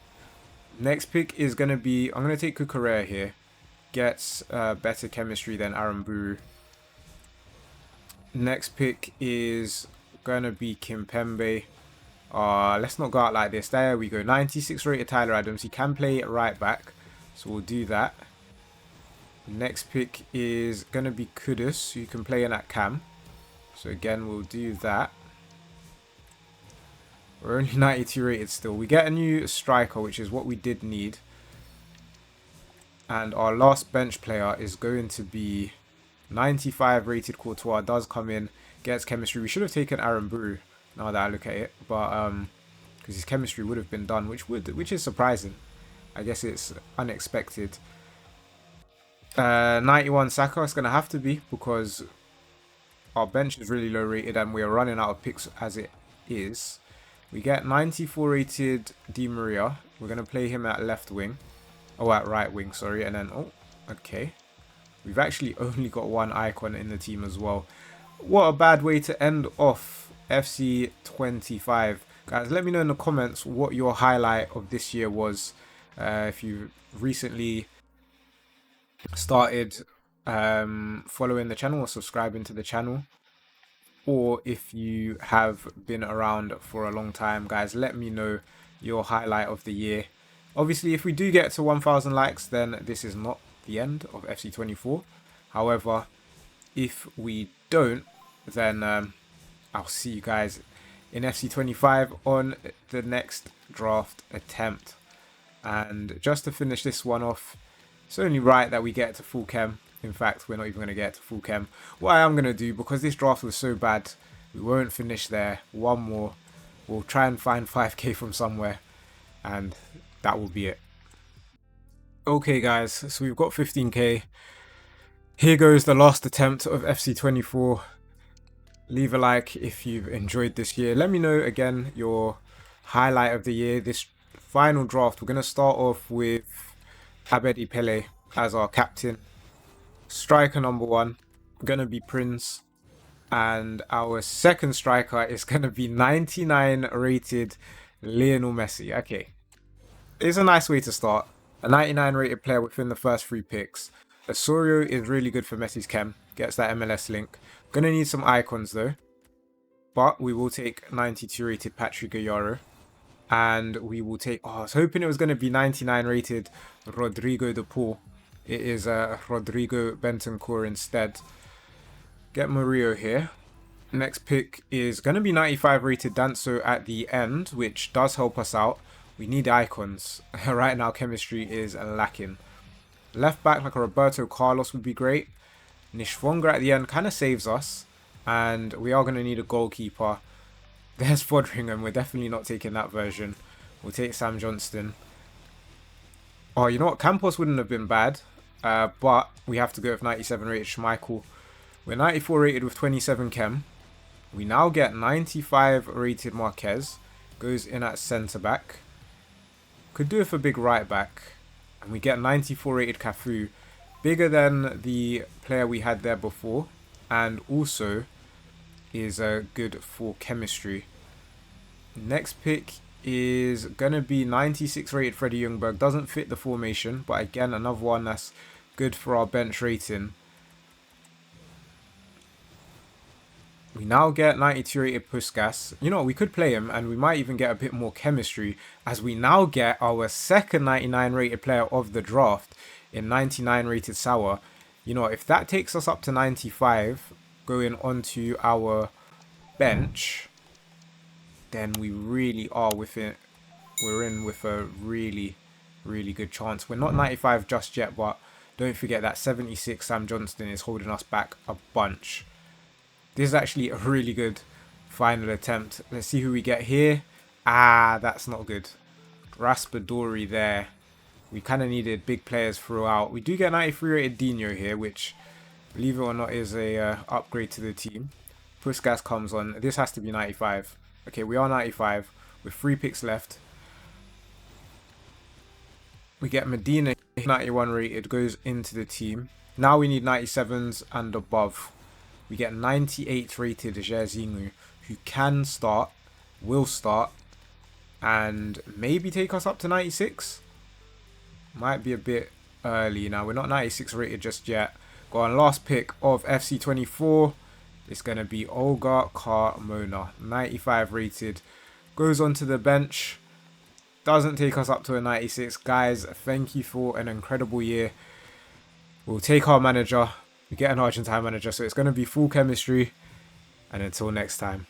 Next pick is going to be, I'm going to take Cucurella here. Gets better chemistry than Aramburu. Next pick is going to be Kimpembe. Let's not go out like this. There we go. 96 rated Tyler Adams. He can play right back, so we'll do that. Next pick is going to be Kudus, who can play in at cam. So again, we'll do that. We're only 92 rated still. We get a new striker, which is what we did need. And our last bench player is going to be 95 rated Courtois. Does come in, gets chemistry. We should have taken Aramburu now that I look at it, but because his chemistry would have been done, which is surprising. I guess it's unexpected. 91 Saka is going to have to be, because our bench is really low rated and we are running out of picks as it is. We get 94 rated Di Maria. We're going to play him at left wing. Oh, at right wing, sorry. And then, oh, okay. We've actually only got one icon in the team as well. What a bad way to end off FC25. Guys, let me know in the comments what your highlight of this year was. If you recently started following the channel or subscribing to the channel, or if you have been around for a long time, guys, let me know your highlight of the year. Obviously, if we do get to 1,000 likes, then this is not the end of FC24. However, if we don't, then I'll see you guys in FC25 on the next draft attempt. And just to finish this one off, it's only right that we get to full chem. In fact, we're not even going to get to full chem. What I am going to do, because this draft was so bad, we won't finish there. One more. We'll try and find 5k from somewhere, and that will be it. Okay, guys, so we've got 15k. Here goes the last attempt of FC24. Leave a like if you've enjoyed this year. Let me know again your highlight of the year. This final draft, we're going to start off with Abed Ipele as our captain. Striker number 1 going to be Prince, and our second striker is going to be 99 rated Lionel Messi. Okay, it's a nice way to start. A 99 rated player within the first 3 picks. Osorio is really good for Messi's chem, gets that MLS link. Going to need some icons though, but we will take 92 rated Patrick Guerrero, and we will take, I was hoping it was going to be 99 rated Rodrigo de Paul. It is Rodrigo Bentancur instead. Get Murillo here. Next pick is going to be 95 rated Danso at the end, which does help us out. We need icons. Right now, chemistry is lacking. Left back, like a Roberto Carlos, would be great. Nishwonga at the end kind of saves us. And we are going to need a goalkeeper. There's Fodringham. We're definitely not taking that version. We'll take Sam Johnston. Oh, you know what? Campos wouldn't have been bad. But we have to go with 97 rated Schmeichel. We're 94 rated with 27 chem. We now get 95 rated Marquez. Goes in at centre back. Could do it for big right back. And we get 94 rated Cafu. Bigger than the player we had there before. And also is good for chemistry. Next pick is going to be 96 rated Freddie Ljungberg. Doesn't fit the formation, but again, another one that's good for our bench rating. We now get 92 rated Puskas. You know, we could play him and we might even get a bit more chemistry, as we now get our second 99 rated player of the draft in 99 rated Sauer. You know, if that takes us up to 95 going onto our bench, then we really are within. We're in with a really, really good chance. We're not 95 just yet, but don't forget that 76 Sam Johnston is holding us back a bunch. This is actually a really good final attempt. Let's see who we get here. Ah, that's not good. Raspadori there. We kind of needed big players throughout. We do get 93 rated Dino here, which believe it or not, is a upgrade to the team. Puskas comes on. This has to be 95. Okay, we are 95 with 3 picks left. We get Medina 91 rated, goes into the team. Now we need 97s and above. We get 98 rated Jairzinho, who can start, will start, and maybe take us up to 96. Might be a bit early now. We're not 96 rated just yet. Got our last pick of FC24. It's going to be Olga Carmona, 95 rated. Goes onto the bench. Doesn't take us up to a 96. Guys, thank you for an incredible year. We'll take our manager. We get an Argentine manager, so it's going to be full chemistry. And until next time.